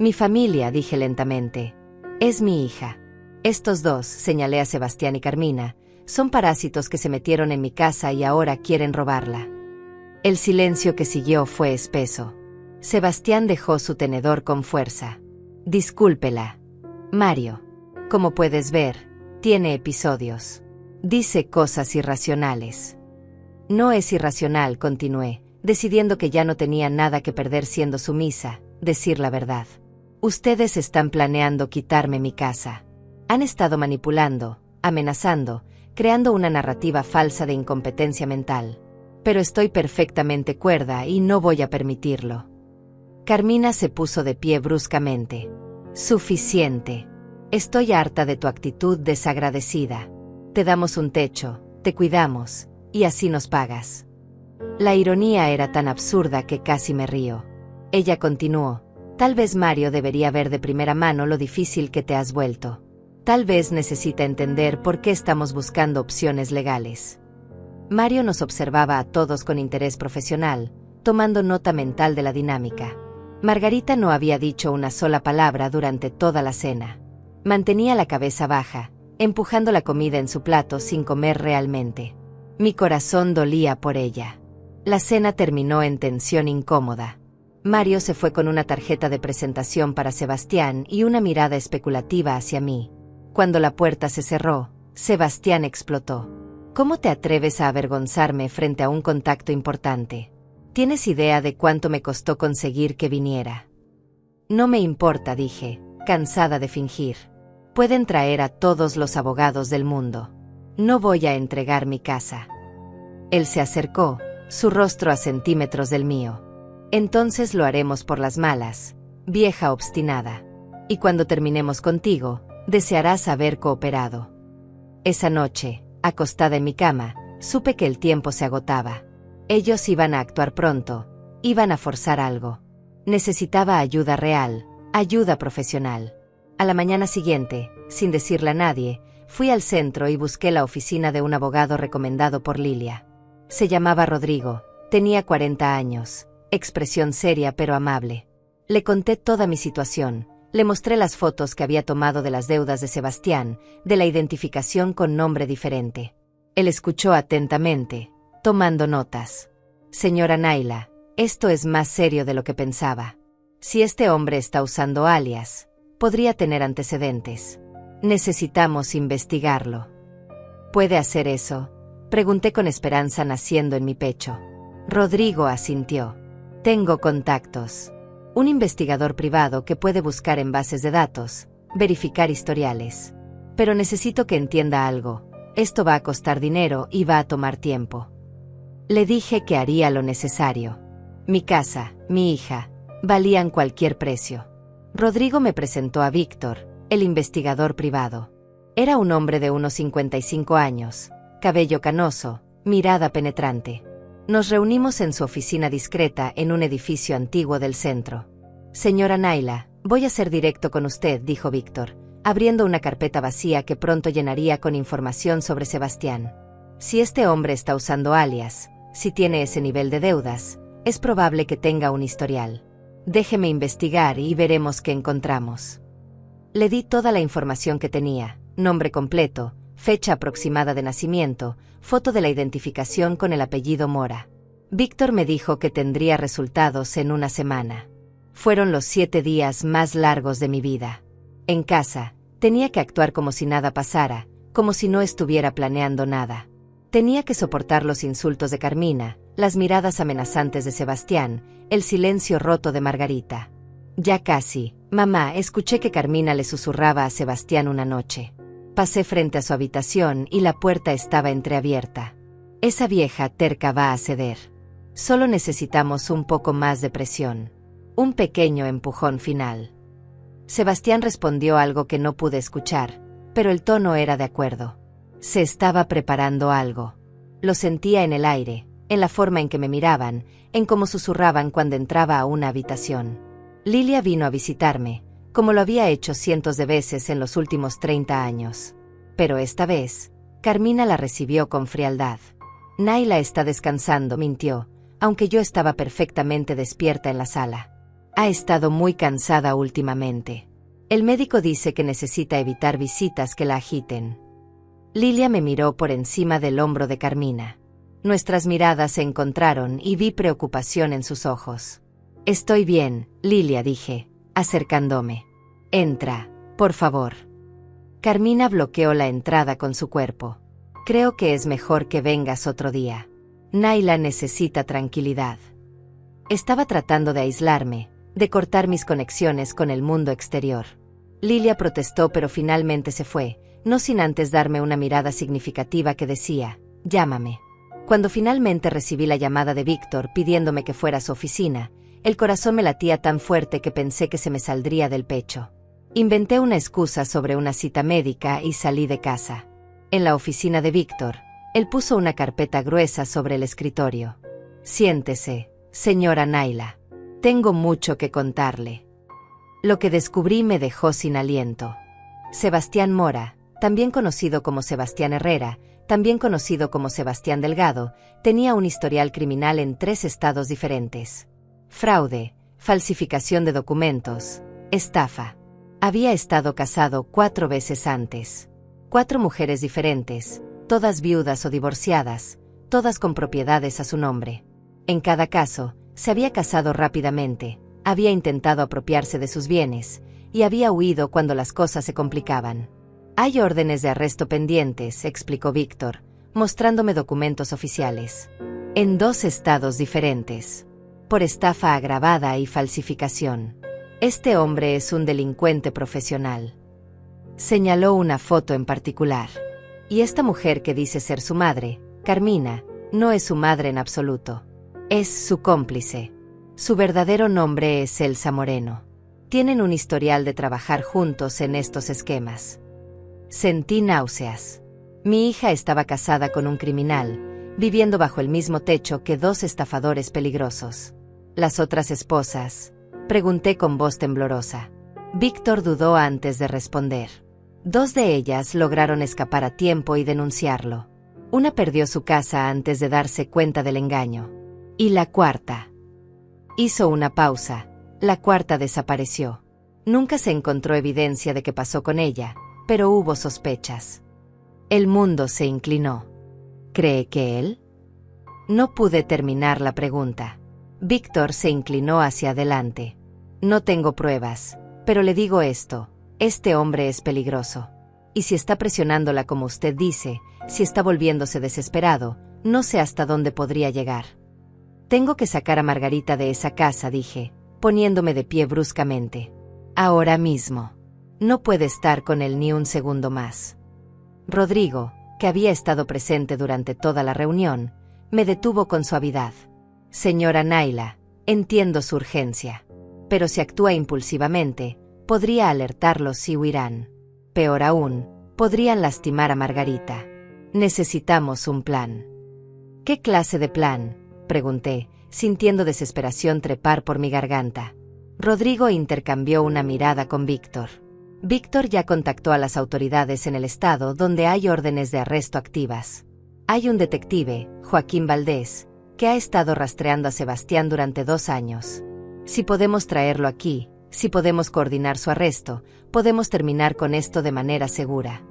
Mi familia, dije lentamente, es mi hija. Estos dos, señalé a Sebastián y Carmina, son parásitos que se metieron en mi casa y ahora quieren robarla. El silencio que siguió fue espeso. Sebastián dejó su tenedor con fuerza. Discúlpela. Mario. Como puedes ver, tiene episodios. Dice cosas irracionales. No es irracional, continué, decidiendo que ya no tenía nada que perder siendo sumisa, decir la verdad. Ustedes están planeando quitarme mi casa. Han estado manipulando, amenazando, creando una narrativa falsa de incompetencia mental. pero estoy perfectamente cuerda y no voy a permitirlo. Carmina se puso de pie bruscamente. Suficiente. Estoy harta de tu actitud desagradecida. Te damos un techo, te cuidamos, y así nos pagas. La ironía era tan absurda que casi me río. Ella continuó. Tal vez Mario debería ver de primera mano lo difícil que te has vuelto. Tal vez necesita entender por qué estamos buscando opciones legales. Mario nos observaba a todos con interés profesional, tomando nota mental de la dinámica. Margarita no había dicho una sola palabra durante toda la cena. Mantenía la cabeza baja, empujando la comida en su plato sin comer realmente. Mi corazón dolía por ella. La cena terminó en tensión incómoda. Mario se fue con una tarjeta de presentación para Sebastián y una mirada especulativa hacia mí. Cuando la puerta se cerró, Sebastián explotó. ¿Cómo te atreves a avergonzarme frente a un contacto importante? ¿Tienes idea de cuánto me costó conseguir que viniera? No me importa, dije, cansada de fingir. Pueden traer a todos los abogados del mundo. No voy a entregar mi casa. Él se acercó, su rostro a centímetros del mío. Entonces lo haremos por las malas, vieja obstinada. Y cuando terminemos contigo, desearás haber cooperado. Esa noche, acostada en mi cama, supe que el tiempo se agotaba. Ellos iban a actuar pronto, iban a forzar algo. Necesitaba ayuda real, ayuda profesional. A la mañana siguiente, sin decirle a nadie, fui al centro y busqué la oficina de un abogado recomendado por Lilia. Se llamaba Rodrigo, tenía 40 años, expresión seria pero amable. Le conté toda mi situación, le mostré las fotos que había tomado de las deudas de Sebastián, de la identificación con nombre diferente. Él escuchó atentamente, tomando notas. Señora Naila, esto es más serio de lo que pensaba. Si este hombre está usando alias, podría tener antecedentes. Necesitamos investigarlo. ¿Puede hacer eso?, pregunté con esperanza naciendo en mi pecho. Rodrigo asintió. Tengo contactos. Un investigador privado que puede buscar en bases de datos, verificar historiales. Pero necesito que entienda algo. Esto va a costar dinero y va a tomar tiempo. Le dije que haría lo necesario. Mi casa, mi hija, valían cualquier precio. Rodrigo me presentó a Víctor, el investigador privado. Era un hombre de unos 55 años, cabello canoso, mirada penetrante. Nos reunimos en su oficina discreta en un edificio antiguo del centro. Señora Naila, voy a ser directo con usted, dijo Víctor, abriendo una carpeta vacía que pronto llenaría con información sobre Sebastián. Si este hombre está usando alias, si tiene ese nivel de deudas, es probable que tenga un historial. Déjeme investigar y veremos qué encontramos. Le di toda la información que tenía, nombre completo, fecha aproximada de nacimiento, foto de la identificación con el apellido Mora. Víctor me dijo que tendría resultados en una semana. Fueron los 7 días más largos de mi vida. En casa, tenía que actuar como si nada pasara, como si no estuviera planeando nada. Tenía que soportar los insultos de Carmina, las miradas amenazantes de Sebastián, el silencio roto de Margarita. Ya casi, mamá, escuché que Carmina le susurraba a Sebastián una noche. Pasé frente a su habitación y la puerta estaba entreabierta. Esa vieja terca va a ceder. Solo necesitamos un poco más de presión. Un pequeño empujón final. Sebastián respondió algo que no pude escuchar, pero el tono era de acuerdo. Se estaba preparando algo. Lo sentía en el aire, en la forma en que me miraban, en cómo susurraban cuando entraba a una habitación. Lilia vino a visitarme, como lo había hecho cientos de veces en los últimos 30 años. Pero esta vez, Carmina la recibió con frialdad. Naila está descansando, mintió, aunque yo estaba perfectamente despierta en la sala. Ha estado muy cansada últimamente. El médico dice que necesita evitar visitas que la agiten. Lilia me miró por encima del hombro de Carmina. Nuestras miradas se encontraron y vi preocupación en sus ojos. Estoy bien, Lilia, dije, acercándome. Entra, por favor. Carmina bloqueó la entrada con su cuerpo. Creo que es mejor que vengas otro día. Naila necesita tranquilidad. Estaba tratando de aislarme, de cortar mis conexiones con el mundo exterior. Lilia protestó pero finalmente se fue, no sin antes darme una mirada significativa que decía, llámame. Cuando finalmente recibí la llamada de Víctor pidiéndome que fuera a su oficina, el corazón me latía tan fuerte que pensé que se me saldría del pecho. Inventé una excusa sobre una cita médica y salí de casa. En la oficina de Víctor, él puso una carpeta gruesa sobre el escritorio. «Siéntese, señora Naila. Tengo mucho que contarle». Lo que descubrí me dejó sin aliento. Sebastián Mora, también conocido como Sebastián Herrera, también conocido como Sebastián Delgado, tenía un historial criminal en 3 estados diferentes. Fraude, falsificación de documentos, estafa. Había estado casado 4 veces antes. 4 mujeres diferentes, todas viudas o divorciadas, todas con propiedades a su nombre. En cada caso, se había casado rápidamente, había intentado apropiarse de sus bienes, y había huido cuando las cosas se complicaban. «Hay órdenes de arresto pendientes», explicó Víctor, mostrándome documentos oficiales. «En 2 estados diferentes. Por estafa agravada y falsificación. Este hombre es un delincuente profesional». Señaló una foto en particular. «Y esta mujer que dice ser su madre, Carmina, no es su madre en absoluto. Es su cómplice. Su verdadero nombre es Elsa Moreno. Tienen un historial de trabajar juntos en estos esquemas». Sentí náuseas. Mi hija estaba casada con un criminal, viviendo bajo el mismo techo que 2 estafadores peligrosos. ¿Las otras esposas?, pregunté con voz temblorosa. Víctor dudó antes de responder. 2 de ellas lograron escapar a tiempo y denunciarlo. Una perdió su casa antes de darse cuenta del engaño. ¿Y la cuarta? Hizo una pausa. La cuarta desapareció. Nunca se encontró evidencia de qué pasó con ella, pero hubo sospechas. El mundo se inclinó. ¿Cree que él? No pude terminar la pregunta. Víctor se inclinó hacia adelante. No tengo pruebas, pero le digo esto, este hombre es peligroso. Y si está presionándola como usted dice, si está volviéndose desesperado, no sé hasta dónde podría llegar. Tengo que sacar a Margarita de esa casa, dije, poniéndome de pie bruscamente. Ahora mismo. No puede estar con él ni un segundo más. Rodrigo, que había estado presente durante toda la reunión, me detuvo con suavidad. Señora Naila, entiendo su urgencia. Pero si actúa impulsivamente, podría alertarlos y huirán. Peor aún, podrían lastimar a Margarita. Necesitamos un plan. ¿Qué clase de plan?, pregunté, sintiendo desesperación trepar por mi garganta. Rodrigo intercambió una mirada con Víctor. Víctor ya contactó a las autoridades en el estado donde hay órdenes de arresto activas. Hay un detective, Joaquín Valdés, que ha estado rastreando a Sebastián durante 2 años. Si podemos traerlo aquí, si podemos coordinar su arresto, podemos terminar con esto de manera segura.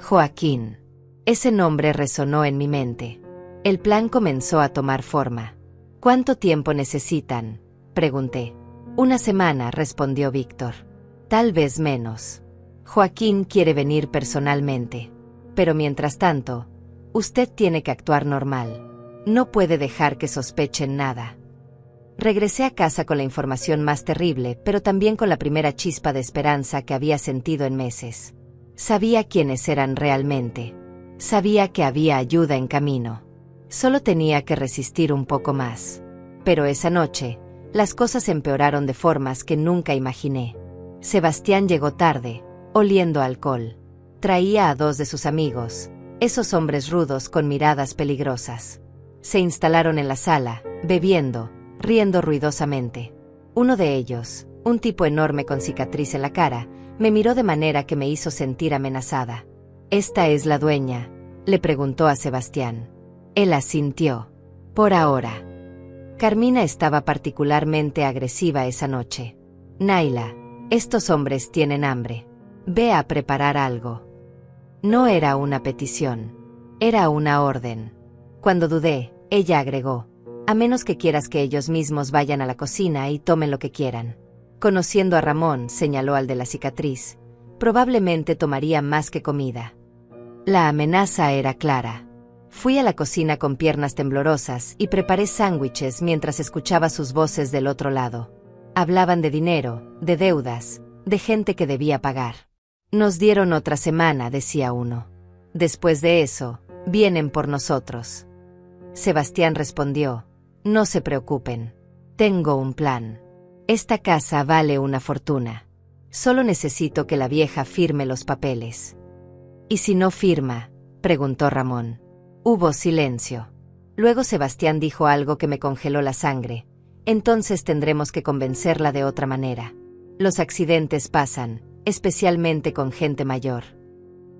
Joaquín. Ese nombre resonó en mi mente. El plan comenzó a tomar forma. ¿Cuánto tiempo necesitan?, pregunté. 1 semana, respondió Víctor. Tal vez menos. Joaquín quiere venir personalmente. Pero mientras tanto, usted tiene que actuar normal. No puede dejar que sospechen nada. Regresé a casa con la información más terrible, pero también con la primera chispa de esperanza que había sentido en meses. Sabía quiénes eran realmente. Sabía que había ayuda en camino. Solo tenía que resistir un poco más. Pero esa noche, las cosas empeoraron de formas que nunca imaginé. Sebastián llegó tarde, oliendo a alcohol. Traía a 2 de sus amigos, esos hombres rudos con miradas peligrosas. Se instalaron en la sala, bebiendo, riendo ruidosamente. Uno de ellos, un tipo enorme con cicatriz en la cara, me miró de manera que me hizo sentir amenazada. ¿Esta es la dueña?, le preguntó a Sebastián. Él asintió. Por ahora. Carmina estaba particularmente agresiva esa noche. Naila, estos hombres tienen hambre. Ve a preparar algo. No era una petición. Era una orden. Cuando dudé, ella agregó, a menos que quieras que ellos mismos vayan a la cocina y tomen lo que quieran. Conociendo a Ramón, señaló al de la cicatriz, probablemente tomaría más que comida. La amenaza era clara. Fui a la cocina con piernas temblorosas y preparé sándwiches mientras escuchaba sus voces del otro lado. Hablaban de dinero, de deudas, de gente que debía pagar. Nos dieron otra semana, decía uno. Después de eso, vienen por nosotros. Sebastián respondió: «No se preocupen. Tengo un plan. Esta casa vale una fortuna. Solo necesito que la vieja firme los papeles». «¿Y si no firma?», preguntó Ramón. Hubo silencio. Luego Sebastián dijo algo que me congeló la sangre: «Entonces tendremos que convencerla de otra manera. Los accidentes pasan, especialmente con gente mayor».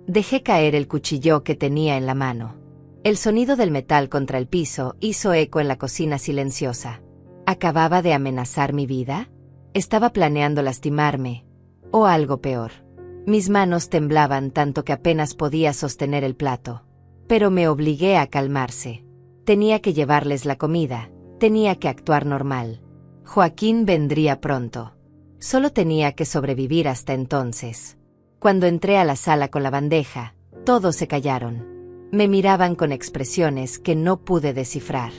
Dejé caer el cuchillo que tenía en la mano. El sonido del metal contra el piso hizo eco en la cocina silenciosa. ¿Acababa de amenazar mi vida? ¿Estaba planeando lastimarme? ¿O algo peor? Mis manos temblaban tanto que apenas podía sostener el plato. Pero me obligué a calmarse. Tenía que llevarles la comida, tenía que actuar normal. Joaquín vendría pronto. Solo tenía que sobrevivir hasta entonces. Cuando entré a la sala con la bandeja, todos se callaron. Me miraban con expresiones que no pude descifrar.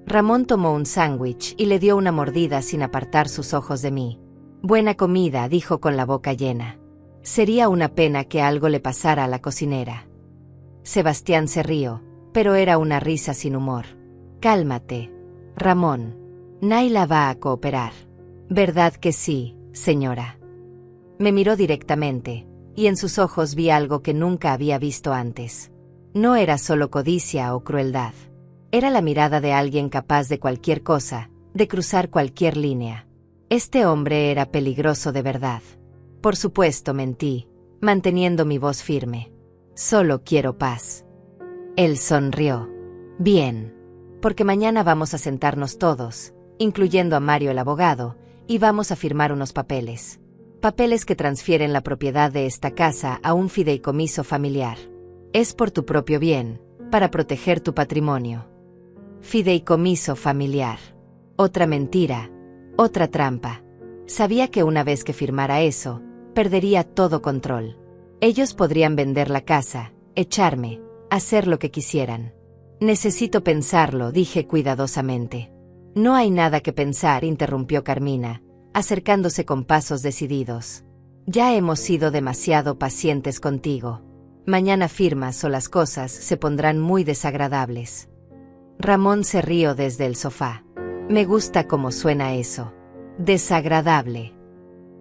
Ramón tomó un sándwich y le dio una mordida sin apartar sus ojos de mí. «Buena comida», dijo con la boca llena. Sería una pena que algo le pasara a la cocinera. Sebastián se rió, pero era una risa sin humor. «Cálmate, Ramón. Naila va a cooperar». «¿Verdad que sí, señora?». Me miró directamente, y en sus ojos vi algo que nunca había visto antes. No era solo codicia o crueldad. Era la mirada de alguien capaz de cualquier cosa, de cruzar cualquier línea. Este hombre era peligroso de verdad. Por supuesto mentí, manteniendo mi voz firme. «Solo quiero paz». Él sonrió. «Bien. Porque mañana vamos a sentarnos todos, incluyendo a Mario el abogado, y vamos a firmar unos papeles. Papeles que transfieren la propiedad de esta casa a un fideicomiso familiar. Es por tu propio bien, para proteger tu patrimonio». Fideicomiso familiar. Otra mentira, otra trampa. Sabía que una vez que firmara eso, perdería todo control. Ellos podrían vender la casa, echarme, hacer lo que quisieran. «Necesito pensarlo», dije cuidadosamente. «No hay nada que pensar», interrumpió Carmina, acercándose con pasos decididos. «Ya hemos sido demasiado pacientes contigo. Mañana firmas o las cosas se pondrán muy desagradables». Ramón se rió desde el sofá. «Me gusta cómo suena eso. Desagradable».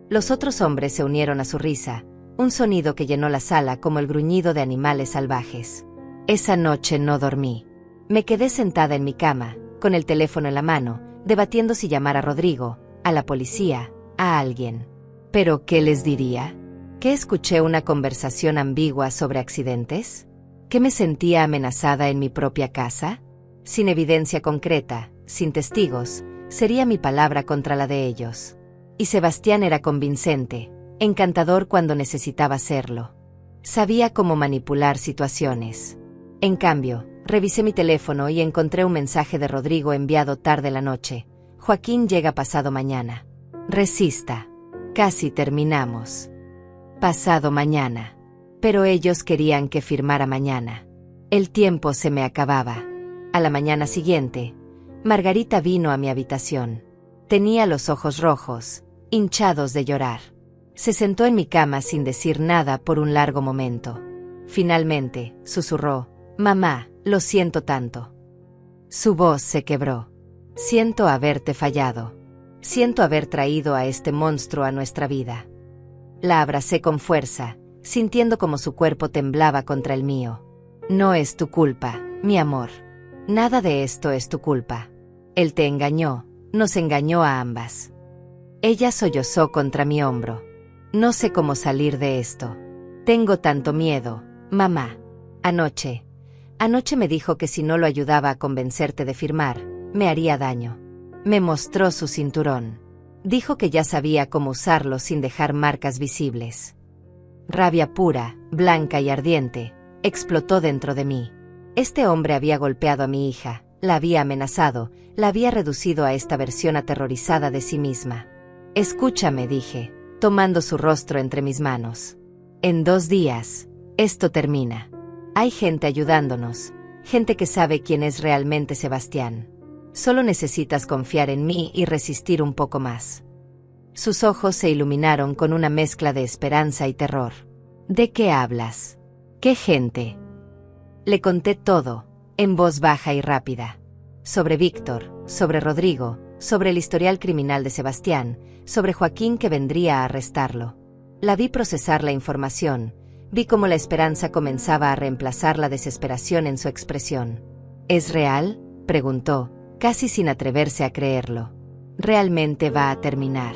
Los otros hombres se unieron a su risa, un sonido que llenó la sala como el gruñido de animales salvajes. Esa noche no dormí. Me quedé sentada en mi cama, con el teléfono en la mano, debatiendo si llamar a Rodrigo, a la policía, a alguien. ¿Pero qué les diría? ¿Que escuché una conversación ambigua sobre accidentes? ¿Que me sentía amenazada en mi propia casa? Sin evidencia concreta, sin testigos, sería mi palabra contra la de ellos. Y Sebastián era convincente, encantador cuando necesitaba serlo. Sabía cómo manipular situaciones. En cambio, revisé mi teléfono y encontré un mensaje de Rodrigo enviado tarde la noche. «Joaquín llega pasado mañana. Resista. Casi terminamos». Pasado mañana. Pero ellos querían que firmara mañana. El tiempo se me acababa. A la mañana siguiente, Margarita vino a mi habitación. Tenía los ojos rojos, hinchados de llorar. Se sentó en mi cama sin decir nada por un largo momento. Finalmente, susurró: «Mamá, lo siento tanto». Su voz se quebró. «Siento haberte fallado. Siento haber traído a este monstruo a nuestra vida». La abracé con fuerza, sintiendo como su cuerpo temblaba contra el mío. «No es tu culpa, mi amor. Nada de esto es tu culpa. Él te engañó, nos engañó a ambas». Ella sollozó contra mi hombro. «No sé cómo salir de esto. Tengo tanto miedo, mamá. Anoche me dijo que si no lo ayudaba a convencerte de firmar, me haría daño. Me mostró su cinturón. Dijo que ya sabía cómo usarlo sin dejar marcas visibles». Rabia pura, blanca y ardiente, explotó dentro de mí. Este hombre había golpeado a mi hija, la había amenazado, la había reducido a esta versión aterrorizada de sí misma. «Escúchame», dije, tomando su rostro entre mis manos. «En 2 días, esto termina. Hay gente ayudándonos, gente que sabe quién es realmente Sebastián. Solo necesitas confiar en mí y resistir un poco más». Sus ojos se iluminaron con una mezcla de esperanza y terror. «¿De qué hablas? ¿Qué gente?». Le conté todo, en voz baja y rápida. Sobre Víctor, sobre Rodrigo, sobre el historial criminal de Sebastián, sobre Joaquín que vendría a arrestarlo. La vi procesar la información, vi cómo la esperanza comenzaba a reemplazar la desesperación en su expresión. ¿Es real?, preguntó, casi sin atreverse a creerlo. ¿Realmente va a terminar?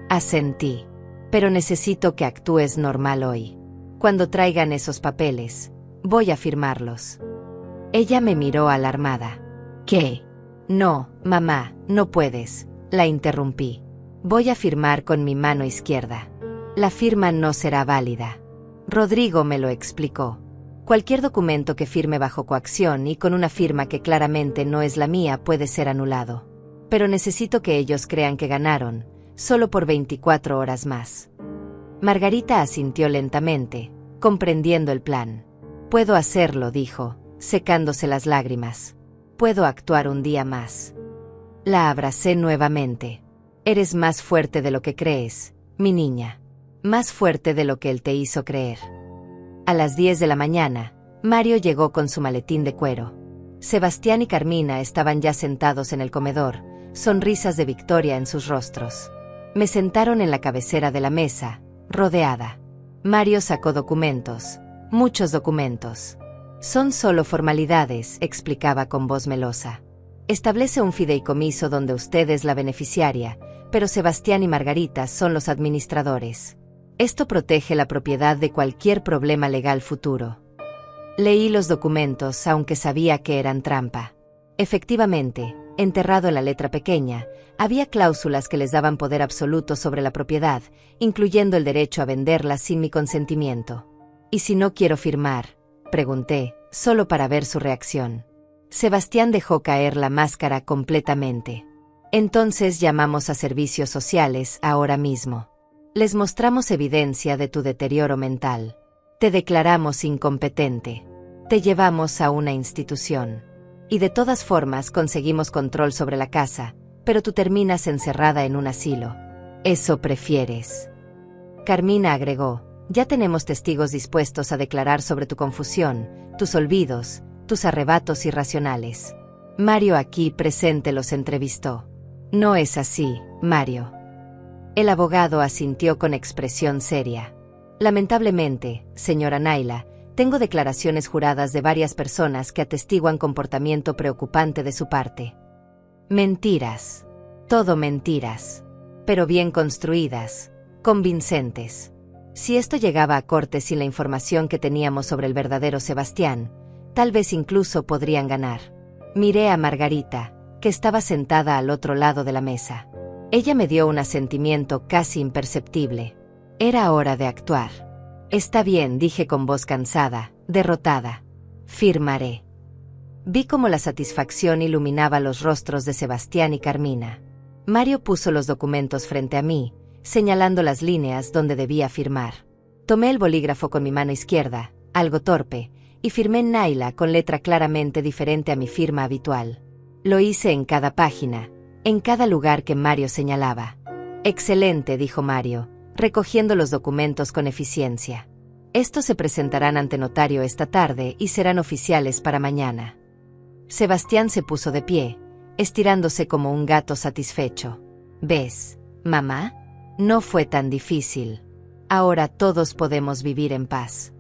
Asentí. Pero necesito que actúes normal hoy. Cuando traigan esos papeles, voy a firmarlos. Ella me miró alarmada. ¿Qué? No, mamá, no puedes, la interrumpí. Voy a firmar con mi mano izquierda. La firma no será válida. Rodrigo me lo explicó. Cualquier documento que firme bajo coacción y con una firma que claramente no es la mía puede ser anulado. Pero necesito que ellos crean que ganaron, solo por 24 horas más. Margarita asintió lentamente, comprendiendo el plan. Puedo hacerlo, dijo, secándose las lágrimas. Puedo actuar un día más. La abracé nuevamente. Eres más fuerte de lo que crees, mi niña. Más fuerte de lo que él te hizo creer. A las 10 de la mañana, Mario llegó con su maletín de cuero. Sebastián y Carmina estaban ya sentados en el comedor, sonrisas de victoria en sus rostros. Me sentaron en la cabecera de la mesa, rodeada. Mario sacó documentos, muchos documentos. Son solo formalidades, explicaba con voz melosa. Establece un fideicomiso donde usted es la beneficiaria, pero Sebastián y Margarita son los administradores. Esto protege la propiedad de cualquier problema legal futuro. Leí los documentos, aunque sabía que eran trampa. Efectivamente, enterrado en la letra pequeña, había cláusulas que les daban poder absoluto sobre la propiedad, incluyendo el derecho a venderla sin mi consentimiento. ¿Y si no quiero firmar?, pregunté, solo para ver su reacción. Sebastián dejó caer la máscara completamente. Entonces llamamos a servicios sociales ahora mismo. Les mostramos evidencia de tu deterioro mental. Te declaramos incompetente. Te llevamos a una institución. Y de todas formas conseguimos control sobre la casa, pero tú terminas encerrada en un asilo. Eso prefieres. Carmina agregó, ya tenemos testigos dispuestos a declarar sobre tu confusión, tus olvidos, tus arrebatos irracionales. Mario aquí presente los entrevistó. No es así, Mario. El abogado asintió con expresión seria. Lamentablemente, señora Naila, tengo declaraciones juradas de varias personas que atestiguan comportamiento preocupante de su parte. Mentiras. Todo mentiras. Pero bien construidas, convincentes. Si esto llegaba a corte sin la información que teníamos sobre el verdadero Sebastián, tal vez incluso podrían ganar. Miré a Margarita, que estaba sentada al otro lado de la mesa. Ella me dio un asentimiento casi imperceptible. Era hora de actuar. Está bien, dije con voz cansada, derrotada. Firmaré. Vi cómo la satisfacción iluminaba los rostros de Sebastián y Carmina. Mario puso los documentos frente a mí, señalando las líneas donde debía firmar. Tomé el bolígrafo con mi mano izquierda, algo torpe, y firmé Naila con letra claramente diferente a mi firma habitual. Lo hice en cada página, en cada lugar que Mario señalaba. Excelente, dijo Mario, recogiendo los documentos con eficiencia. Estos se presentarán ante notario esta tarde y serán oficiales para mañana. Sebastián se puso de pie, estirándose como un gato satisfecho. ¿Ves, mamá? No fue tan difícil. Ahora todos podemos vivir en paz.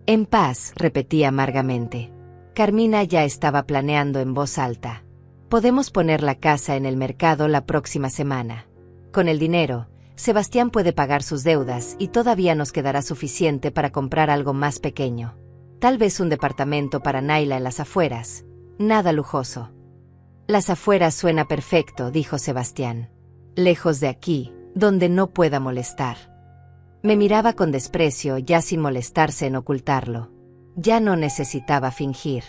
En paz, repetía amargamente. Carmina ya estaba planeando en voz alta. Podemos poner la casa en el mercado la próxima semana. Con el dinero, Sebastián puede pagar sus deudas y todavía nos quedará suficiente para comprar algo más pequeño. Tal vez un departamento para Naila en las afueras. Nada lujoso. Las afueras suena perfecto, dijo Sebastián. Lejos de aquí, donde no pueda molestar. Me miraba con desprecio, ya sin molestarse en ocultarlo. Ya no necesitaba fingir.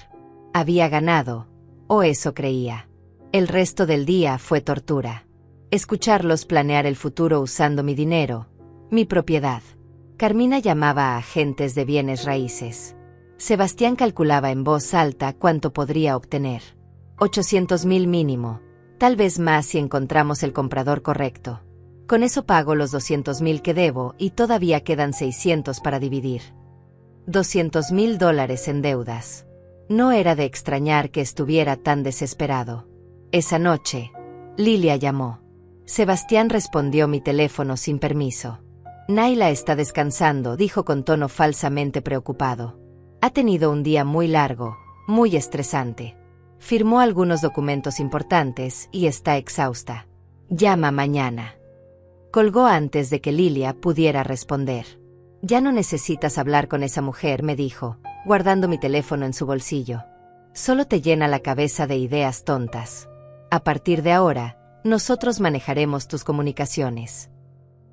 Había ganado, o eso creía. El resto del día fue tortura. Escucharlos planear el futuro usando mi dinero, mi propiedad. Carmina llamaba a agentes de bienes raíces. Sebastián calculaba en voz alta cuánto podría obtener. 800.000 mínimo, tal vez más si encontramos el comprador correcto. Con eso pago los 200.000 que debo y todavía quedan 600 para dividir. $200.000 en deudas. No era de extrañar que estuviera tan desesperado. Esa noche, Lilia llamó. Sebastián respondió mi teléfono sin permiso. Naila está descansando, dijo con tono falsamente preocupado. Ha tenido un día muy largo, muy estresante. Firmó algunos documentos importantes y está exhausta. Llama mañana. Colgó antes de que Lilia pudiera responder. Ya no necesitas hablar con esa mujer, me dijo, guardando mi teléfono en su bolsillo. Solo te llena la cabeza de ideas tontas. A partir de ahora, nosotros manejaremos tus comunicaciones.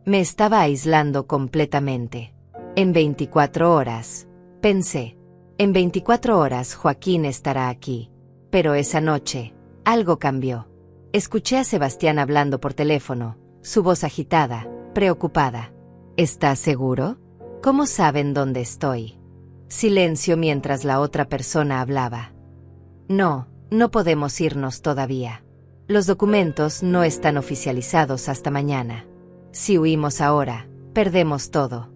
Me estaba aislando completamente. En 24 horas, pensé. En 24 horas Joaquín estará aquí. Pero esa noche, algo cambió. Escuché a Sebastián hablando por teléfono, su voz agitada, preocupada. ¿Estás seguro? ¿Cómo saben dónde estoy? Silencio mientras la otra persona hablaba. No, no podemos irnos todavía. Los documentos no están oficializados hasta mañana. Si huimos ahora, perdemos todo.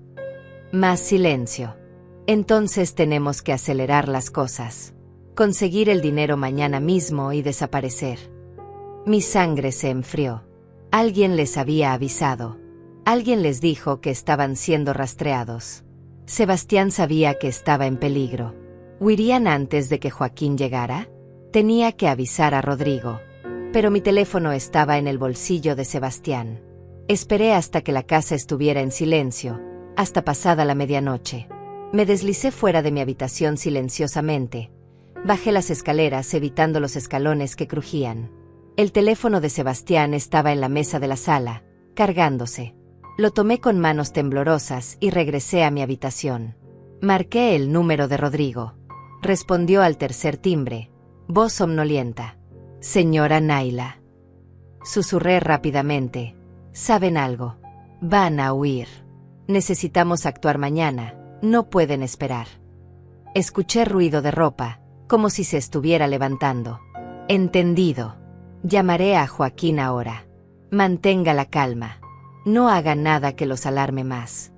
Más silencio. Entonces tenemos que acelerar las cosas. Conseguir el dinero mañana mismo y desaparecer. Mi sangre se enfrió. Alguien les había avisado. Alguien les dijo que estaban siendo rastreados. Sebastián sabía que estaba en peligro. ¿Huirían antes de que Joaquín llegara? Tenía que avisar a Rodrigo. Pero mi teléfono estaba en el bolsillo de Sebastián. Esperé hasta que la casa estuviera en silencio, hasta pasada la medianoche. Me deslicé fuera de mi habitación silenciosamente. Bajé las escaleras evitando los escalones que crujían. El teléfono de Sebastián estaba en la mesa de la sala, cargándose. Lo tomé con manos temblorosas y regresé a mi habitación. Marqué el número de Rodrigo. Respondió al tercer timbre, voz somnolienta. Señora Naila. Susurré rápidamente. ¿Saben algo? Van a huir. Necesitamos actuar mañana, no pueden esperar. Escuché ruido de ropa, como si se estuviera levantando. Entendido. Llamaré a Joaquín ahora. Mantenga la calma. No haga nada que los alarme más.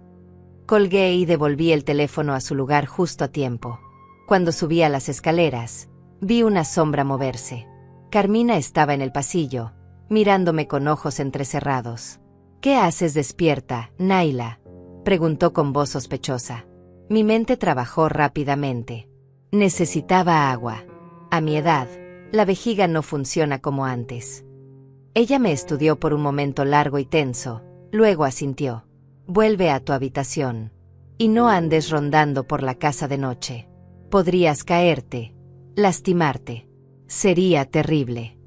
Colgué y devolví el teléfono a su lugar justo a tiempo. Cuando subí a las escaleras, vi una sombra moverse. Carmina estaba en el pasillo, mirándome con ojos entrecerrados. ¿Qué haces despierta, Naila?, preguntó con voz sospechosa. Mi mente trabajó rápidamente. Necesitaba agua. A mi edad, la vejiga no funciona como antes. Ella me estudió por un momento largo y tenso, luego asintió. Vuelve a tu habitación. Y no andes rondando por la casa de noche. Podrías caerte, lastimarte. Sería terrible.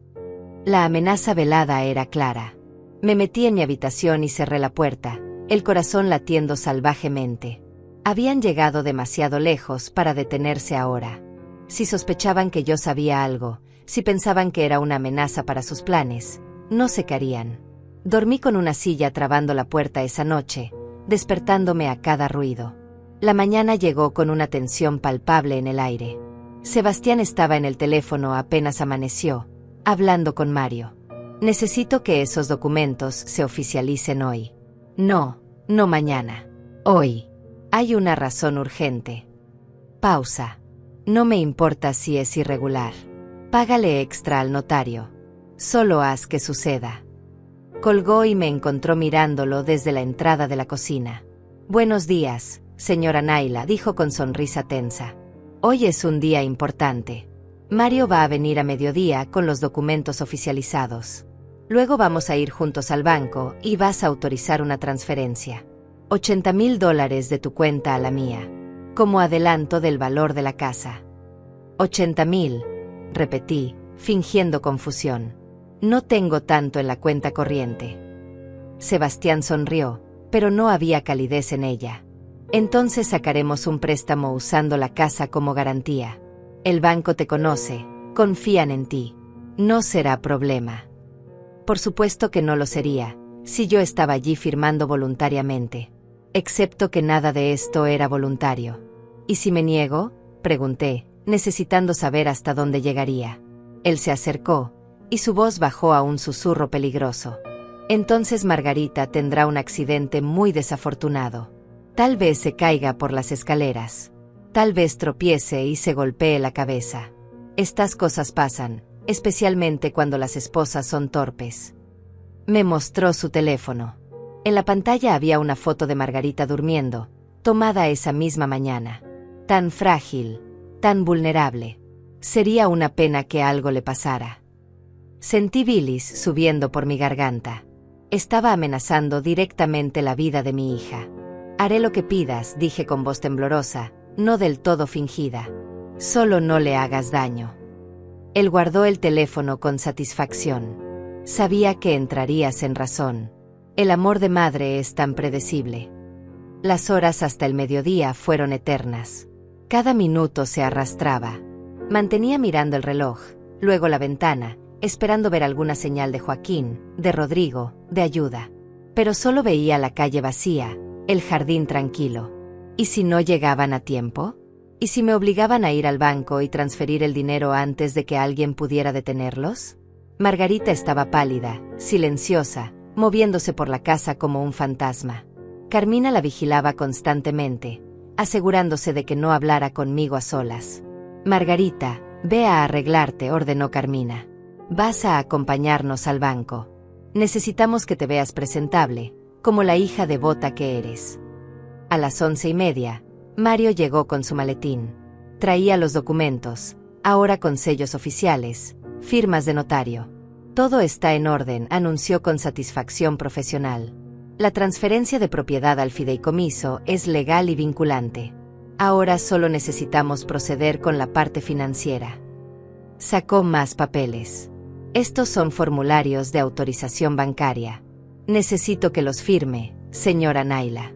La amenaza velada era clara. Me metí en mi habitación y cerré la puerta, el corazón latiendo salvajemente. Habían llegado demasiado lejos para detenerse ahora. Si sospechaban que yo sabía algo, si pensaban que era una amenaza para sus planes, no se caerían. Dormí con una silla trabando la puerta esa noche, despertándome a cada ruido. La mañana llegó con una tensión palpable en el aire. Sebastián estaba en el teléfono apenas amaneció, hablando con Mario. Necesito que esos documentos se oficialicen hoy. No, no mañana. Hoy. Hay una razón urgente. Pausa. No me importa si es irregular. Págale extra al notario. Solo haz que suceda. Colgó y me encontró mirándolo desde la entrada de la cocina. Buenos días, señora Naila, dijo con sonrisa tensa. Hoy es un día importante. Mario va a venir a mediodía con los documentos oficializados. Luego vamos a ir juntos al banco y vas a autorizar una transferencia. $80,000 de tu cuenta a la mía, como adelanto del valor de la casa. 80,000, repetí, fingiendo confusión. No tengo tanto en la cuenta corriente. Sebastián sonrió, pero no había calidez en ella. Entonces sacaremos un préstamo usando la casa como garantía. El banco te conoce, confían en ti. No será problema. Por supuesto que no lo sería, si yo estaba allí firmando voluntariamente. Excepto que nada de esto era voluntario. ¿Y si me niego?, pregunté, necesitando saber hasta dónde llegaría. Él se acercó, y su voz bajó a un susurro peligroso. Entonces Margarita tendrá un accidente muy desafortunado. Tal vez se caiga por las escaleras. Tal vez tropiece y se golpee la cabeza. Estas cosas pasan, especialmente cuando las esposas son torpes. Me mostró su teléfono. En la pantalla había una foto de Margarita durmiendo, tomada esa misma mañana. Tan frágil, tan vulnerable. Sería una pena que algo le pasara. Sentí bilis subiendo por mi garganta. Estaba amenazando directamente la vida de mi hija. Haré lo que pidas, dije con voz temblorosa, no del todo fingida. Solo no le hagas daño. Él guardó el teléfono con satisfacción. Sabía que entrarías en razón. El amor de madre es tan predecible. Las horas hasta el mediodía fueron eternas. Cada minuto se arrastraba. Mantenía mirando el reloj, luego la ventana, esperando ver alguna señal de Joaquín, de Rodrigo, de ayuda. Pero solo veía la calle vacía, el jardín tranquilo. ¿Y si no llegaban a tiempo? ¿Y si me obligaban a ir al banco y transferir el dinero antes de que alguien pudiera detenerlos? Margarita estaba pálida, silenciosa, moviéndose por la casa como un fantasma. Carmina la vigilaba constantemente, asegurándose de que no hablara conmigo a solas. Margarita, ve a arreglarte, ordenó Carmina. Vas a acompañarnos al banco. Necesitamos que te veas presentable, como la hija devota que eres. A las 11:30, Mario llegó con su maletín. Traía los documentos, ahora con sellos oficiales, firmas de notario. Todo está en orden, anunció con satisfacción profesional. La transferencia de propiedad al fideicomiso es legal y vinculante. Ahora solo necesitamos proceder con la parte financiera. Sacó más papeles. Estos son formularios de autorización bancaria. Necesito que los firme, señora Naila.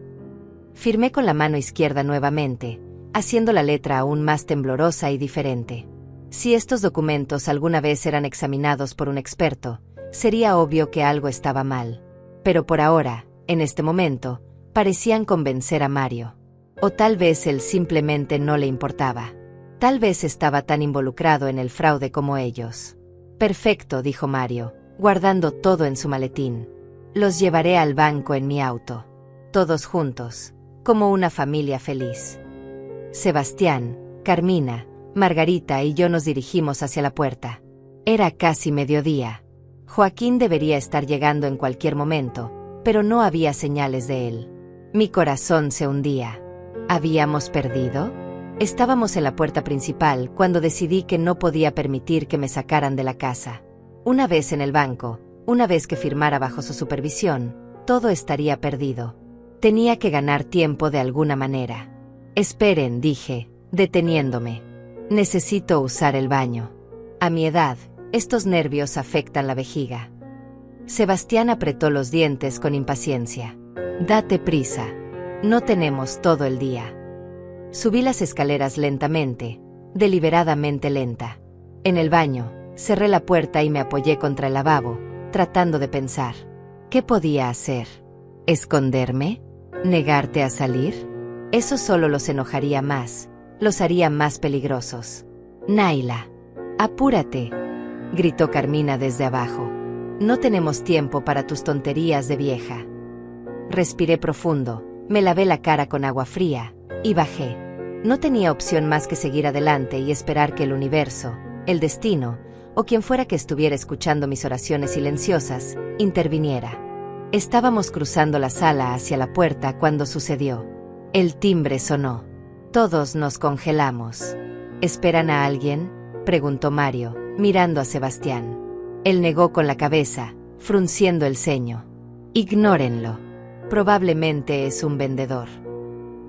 Firmé con la mano izquierda nuevamente, haciendo la letra aún más temblorosa y diferente. Si estos documentos alguna vez eran examinados por un experto, sería obvio que algo estaba mal. Pero por ahora, en este momento, parecían convencer a Mario. O tal vez él simplemente no le importaba. Tal vez estaba tan involucrado en el fraude como ellos. Perfecto, dijo Mario, guardando todo en su maletín. Los llevaré al banco en mi auto. Todos juntos, como una familia feliz. Sebastián, Carmina, Margarita y yo nos dirigimos hacia la puerta. Era casi mediodía. Joaquín debería estar llegando en cualquier momento, pero no había señales de él. Mi corazón se hundía. ¿Habíamos perdido? Estábamos en la puerta principal cuando decidí que no podía permitir que me sacaran de la casa. Una vez en el banco, una vez que firmara bajo su supervisión, todo estaría perdido. Tenía que ganar tiempo de alguna manera. Esperen, dije, deteniéndome. Necesito usar el baño. A mi edad, estos nervios afectan la vejiga. Sebastián apretó los dientes con impaciencia. Date prisa. No tenemos todo el día. Subí las escaleras lentamente, deliberadamente lenta. En el baño, cerré la puerta y me apoyé contra el lavabo, tratando de pensar. ¿Qué podía hacer? ¿Esconderme? ¿Negarte a salir? Eso solo los enojaría más, los haría más peligrosos. Naila, apúrate, gritó Carmina desde abajo. No tenemos tiempo para tus tonterías de vieja. Respiré profundo, me lavé la cara con agua fría, y bajé. No tenía opción más que seguir adelante y esperar que el universo, el destino, o quien fuera que estuviera escuchando mis oraciones silenciosas, interviniera. Estábamos cruzando la sala hacia la puerta cuando sucedió. El timbre sonó. Todos nos congelamos. ¿Esperan a alguien?, preguntó Mario, mirando a Sebastián. Él negó con la cabeza, frunciendo el ceño. Ignórenlo. Probablemente es un vendedor.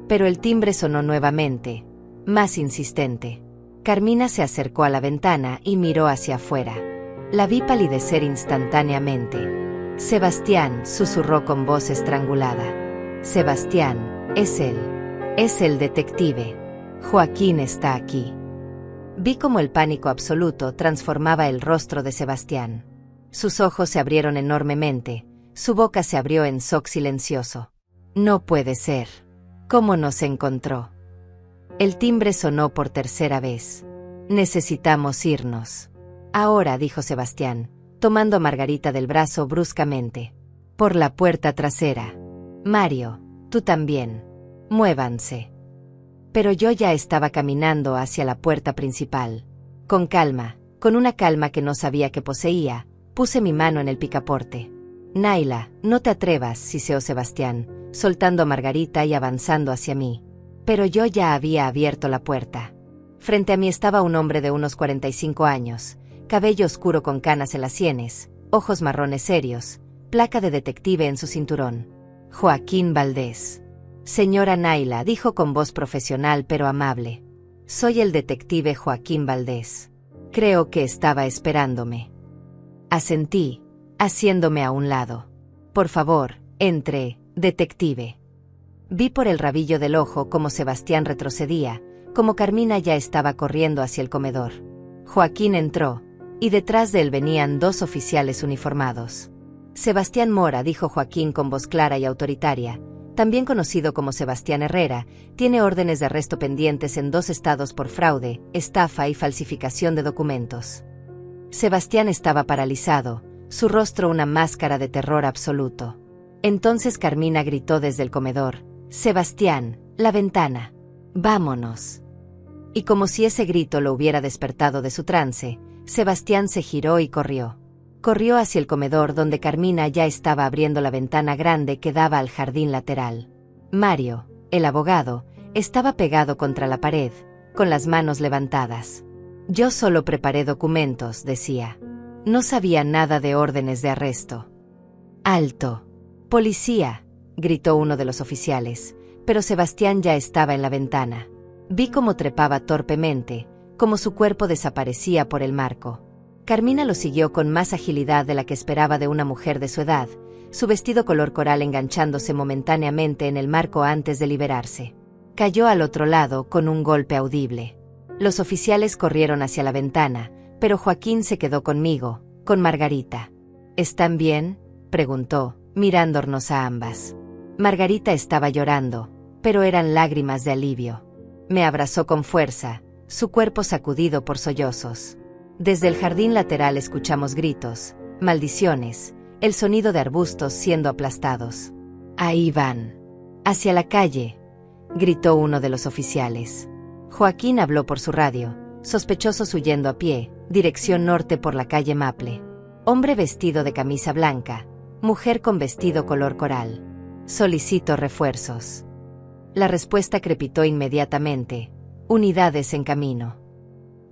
Pero el timbre sonó nuevamente, más insistente. Carmina se acercó a la ventana y miró hacia afuera. La vi palidecer instantáneamente. Sebastián, susurró con voz estrangulada. Sebastián, es él. Es el detective. Joaquín está aquí. Vi cómo el pánico absoluto transformaba el rostro de Sebastián. Sus ojos se abrieron enormemente, su boca se abrió en shock silencioso. No puede ser. ¿Cómo nos encontró? El timbre sonó por tercera vez. Necesitamos irnos. Ahora, dijo Sebastián, tomando a Margarita del brazo bruscamente. Por la puerta trasera. Mario, tú también. Muévanse. Pero yo ya estaba caminando hacia la puerta principal. Con calma, con una calma que no sabía que poseía, puse mi mano en el picaporte. Naila, no te atrevas, siseó Sebastián, soltando a Margarita y avanzando hacia mí. Pero yo ya había abierto la puerta. Frente a mí estaba un hombre de unos 45 años, cabello oscuro con canas en las sienes, ojos marrones serios, placa de detective en su cinturón. Joaquín Valdés. Señora Naila, dijo con voz profesional pero amable. Soy el detective Joaquín Valdés. Creo que estaba esperándome. Asentí, haciéndome a un lado. Por favor, entre, detective. Vi por el rabillo del ojo cómo Sebastián retrocedía, como Carmina ya estaba corriendo hacia el comedor. Joaquín entró, y detrás de él venían dos oficiales uniformados. Sebastián Mora, dijo Joaquín con voz clara y autoritaria, también conocido como Sebastián Herrera, tiene órdenes de arresto pendientes en 2 estados por fraude, estafa y falsificación de documentos. Sebastián estaba paralizado, su rostro una máscara de terror absoluto. Entonces Carmina gritó desde el comedor, Sebastián, la ventana. Vámonos. Y como si ese grito lo hubiera despertado de su trance, Sebastián se giró y corrió. Corrió hacia el comedor donde Carmina ya estaba abriendo la ventana grande que daba al jardín lateral. Mario, el abogado, estaba pegado contra la pared, con las manos levantadas. Yo solo preparé documentos, decía. No sabía nada de órdenes de arresto. ¡Alto! ¡Policía!, gritó uno de los oficiales, pero Sebastián ya estaba en la ventana. Vi cómo trepaba torpemente, cómo su cuerpo desaparecía por el marco. Carmina lo siguió con más agilidad de la que esperaba de una mujer de su edad, su vestido color coral enganchándose momentáneamente en el marco antes de liberarse. Cayó al otro lado con un golpe audible. Los oficiales corrieron hacia la ventana, pero Joaquín se quedó conmigo, con Margarita. ¿Están bien?, preguntó, mirándonos a ambas. Margarita estaba llorando, pero eran lágrimas de alivio. Me abrazó con fuerza, su cuerpo sacudido por sollozos. Desde el jardín lateral escuchamos gritos, maldiciones, el sonido de arbustos siendo aplastados. Ahí van. Hacia la calle, gritó uno de los oficiales. Joaquín habló por su radio, sospechosos huyendo a pie, dirección norte por la calle Maple. Hombre vestido de camisa blanca, mujer con vestido color coral. Solicito refuerzos. La respuesta crepitó inmediatamente. Unidades en camino.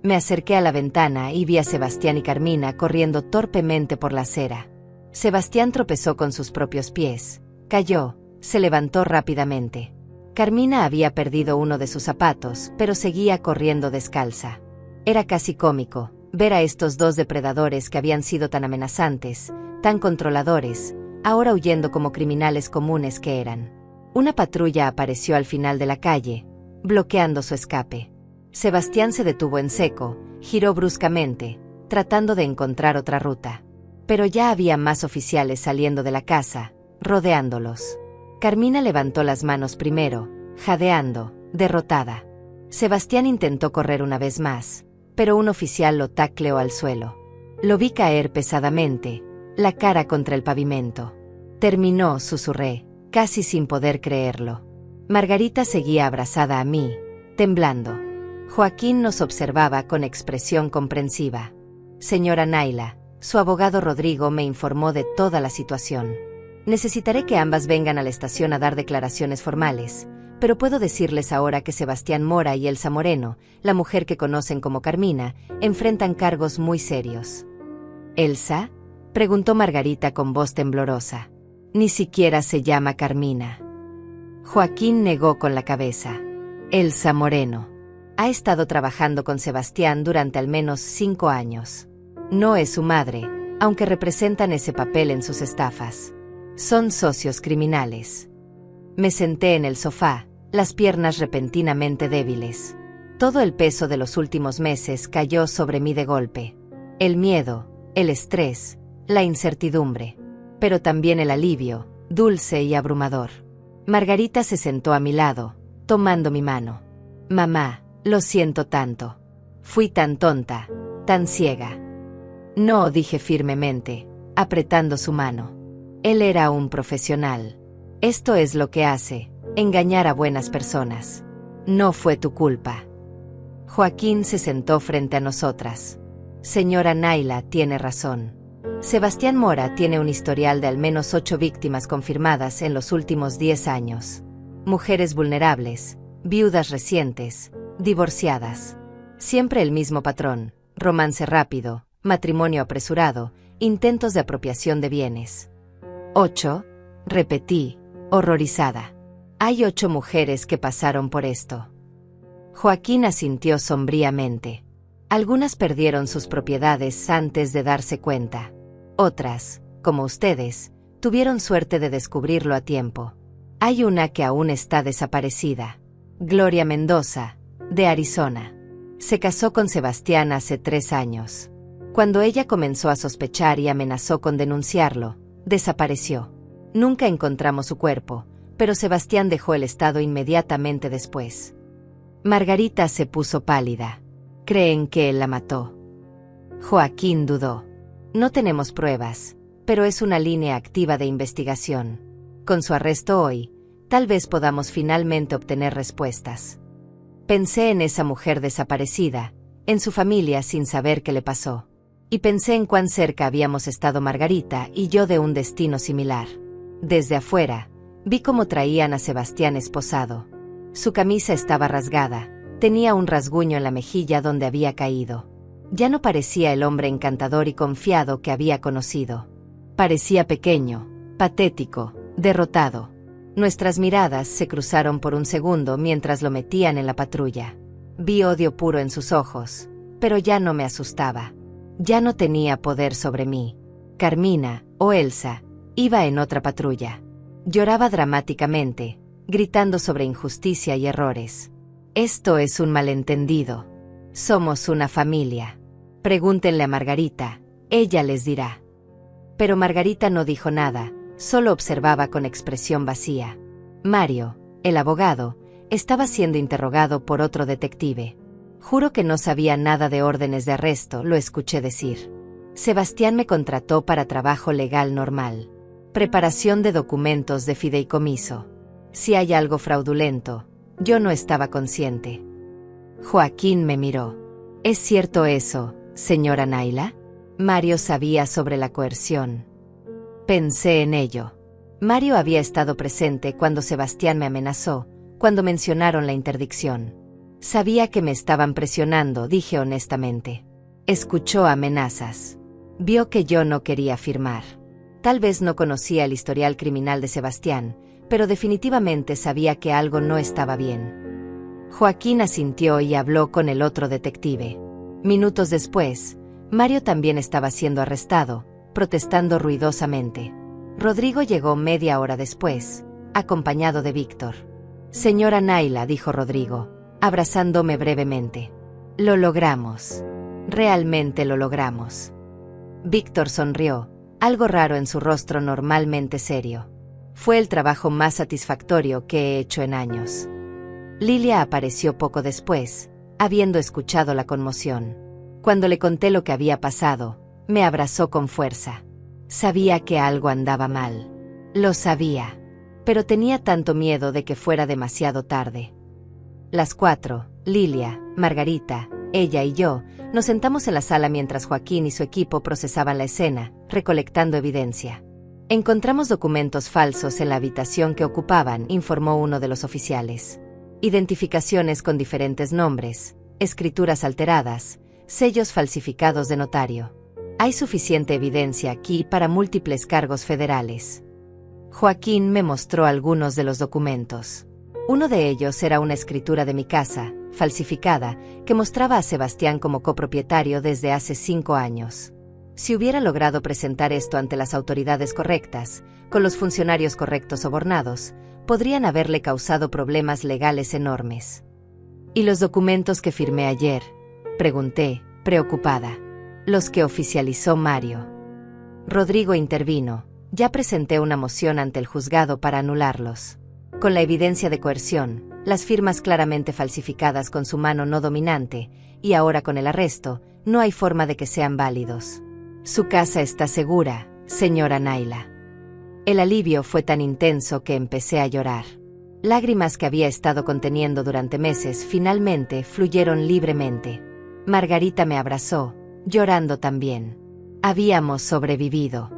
Me acerqué a la ventana y vi a Sebastián y Carmina corriendo torpemente por la acera. Sebastián tropezó con sus propios pies, cayó, se levantó rápidamente. Carmina había perdido uno de sus zapatos, pero seguía corriendo descalza. Era casi cómico ver a estos dos depredadores que habían sido tan amenazantes, tan controladores, ahora huyendo como criminales comunes que eran. Una patrulla apareció al final de la calle, bloqueando su escape. Sebastián se detuvo en seco, giró bruscamente, tratando de encontrar otra ruta. Pero ya había más oficiales saliendo de la casa, rodeándolos. Carmina levantó las manos primero, jadeando, derrotada. Sebastián intentó correr una vez más, pero un oficial lo tacleó al suelo. Lo vi caer pesadamente, la cara contra el pavimento. Terminó, susurré, casi sin poder creerlo. Margarita seguía abrazada a mí, temblando. Joaquín nos observaba con expresión comprensiva. Señora Naila, su abogado Rodrigo me informó de toda la situación. Necesitaré que ambas vengan a la estación a dar declaraciones formales, pero puedo decirles ahora que Sebastián Mora y Elsa Moreno, la mujer que conocen como Carmina, enfrentan cargos muy serios. ¿Elsa?, preguntó Margarita con voz temblorosa. Ni siquiera se llama Carmina. Joaquín negó con la cabeza. Elsa Moreno. Ha estado trabajando con Sebastián durante al menos 5 años. No es su madre, aunque representan ese papel en sus estafas. Son socios criminales. Me senté en el sofá, las piernas repentinamente débiles. Todo el peso de los últimos meses cayó sobre mí de golpe. El miedo, el estrés, la incertidumbre. Pero también el alivio, dulce y abrumador. Margarita se sentó a mi lado, tomando mi mano. Mamá, lo siento tanto. Fui tan tonta, tan ciega. No, dije firmemente, apretando su mano. Él era un profesional. Esto es lo que hace, engañar a buenas personas. No fue tu culpa. Joaquín se sentó frente a nosotras. Señora Naila tiene razón. Sebastián Mora tiene un historial de al menos 8 víctimas confirmadas en los últimos 10 años. Mujeres vulnerables, viudas recientes, divorciadas. Siempre el mismo patrón: romance rápido, matrimonio apresurado, intentos de apropiación de bienes. 8, repetí, horrorizada. Hay 8 mujeres que pasaron por esto. Joaquín asintió sombríamente. Algunas perdieron sus propiedades antes de darse cuenta. Otras, como ustedes, tuvieron suerte de descubrirlo a tiempo. Hay una que aún está desaparecida. Gloria Mendoza, de Arizona. Se casó con Sebastián hace 3 años. Cuando ella comenzó a sospechar y amenazó con denunciarlo, desapareció. Nunca encontramos su cuerpo, pero Sebastián dejó el estado inmediatamente después. Margarita se puso pálida. ¿Creen que él la mató? Joaquín dudó. No tenemos pruebas, pero es una línea activa de investigación. Con su arresto hoy, tal vez podamos finalmente obtener respuestas. Pensé en esa mujer desaparecida, en su familia sin saber qué le pasó. Y pensé en cuán cerca habíamos estado Margarita y yo de un destino similar. Desde afuera, vi cómo traían a Sebastián esposado. Su camisa estaba rasgada, tenía un rasguño en la mejilla donde había caído. Ya no parecía el hombre encantador y confiado que había conocido. Parecía pequeño, patético, derrotado. Nuestras miradas se cruzaron por un segundo mientras lo metían en la patrulla. Vi odio puro en sus ojos, pero ya no me asustaba. Ya no tenía poder sobre mí. Carmina, o Elsa, iba en otra patrulla. Lloraba dramáticamente, gritando sobre injusticia y errores. Esto es un malentendido. Somos una familia. Pregúntenle a Margarita, ella les dirá. Pero Margarita no dijo nada, solo observaba con expresión vacía. Mario, el abogado, estaba siendo interrogado por otro detective. Juro que no sabía nada de órdenes de arresto, lo escuché decir. Sebastián me contrató para trabajo legal normal. Preparación de documentos de fideicomiso. Si hay algo fraudulento, yo no estaba consciente. Joaquín me miró. ¿Es cierto eso, señora Naila? Mario sabía sobre la coerción. Pensé en ello. Mario había estado presente cuando Sebastián me amenazó, cuando mencionaron la interdicción. Sabía que me estaban presionando, dije honestamente. Escuchó amenazas. Vio que yo no quería firmar. Tal vez no conocía el historial criminal de Sebastián, pero definitivamente sabía que algo no estaba bien. Joaquín asintió y habló con el otro detective. Minutos después, Mario también estaba siendo arrestado, protestando ruidosamente. Rodrigo llegó media hora después, acompañado de Víctor. Señora Naila, dijo Rodrigo, abrazándome brevemente. Lo logramos. Realmente lo logramos. Víctor sonrió, algo raro en su rostro normalmente serio. Fue el trabajo más satisfactorio que he hecho en años. Lilia apareció poco después, habiendo escuchado la conmoción. Cuando le conté lo que había pasado, me abrazó con fuerza. Sabía que algo andaba mal. Lo sabía. Pero tenía tanto miedo de que fuera demasiado tarde. Las 4, Lilia, Margarita, ella y yo, nos sentamos en la sala mientras Joaquín y su equipo procesaban la escena, recolectando evidencia. Encontramos documentos falsos en la habitación que ocupaban, informó uno de los oficiales. Identificaciones con diferentes nombres, escrituras alteradas, sellos falsificados de notario. Hay suficiente evidencia aquí para múltiples cargos federales. Joaquín me mostró algunos de los documentos. Uno de ellos era una escritura de mi casa, falsificada, que mostraba a Sebastián como copropietario desde hace 5 años. Si hubiera logrado presentar esto ante las autoridades correctas, con los funcionarios correctos sobornados, podrían haberle causado problemas legales enormes. ¿Y los documentos que firmé ayer?, pregunté, preocupada. Los que oficializó Mario. Rodrigo intervino. Ya presenté una moción ante el juzgado para anularlos. Con la evidencia de coerción, las firmas claramente falsificadas con su mano no dominante, y ahora con el arresto, no hay forma de que sean válidos. Su casa está segura, señora Naila. El alivio fue tan intenso que empecé a llorar. Lágrimas que había estado conteniendo durante meses finalmente fluyeron libremente. Margarita me abrazó, llorando también. Habíamos sobrevivido.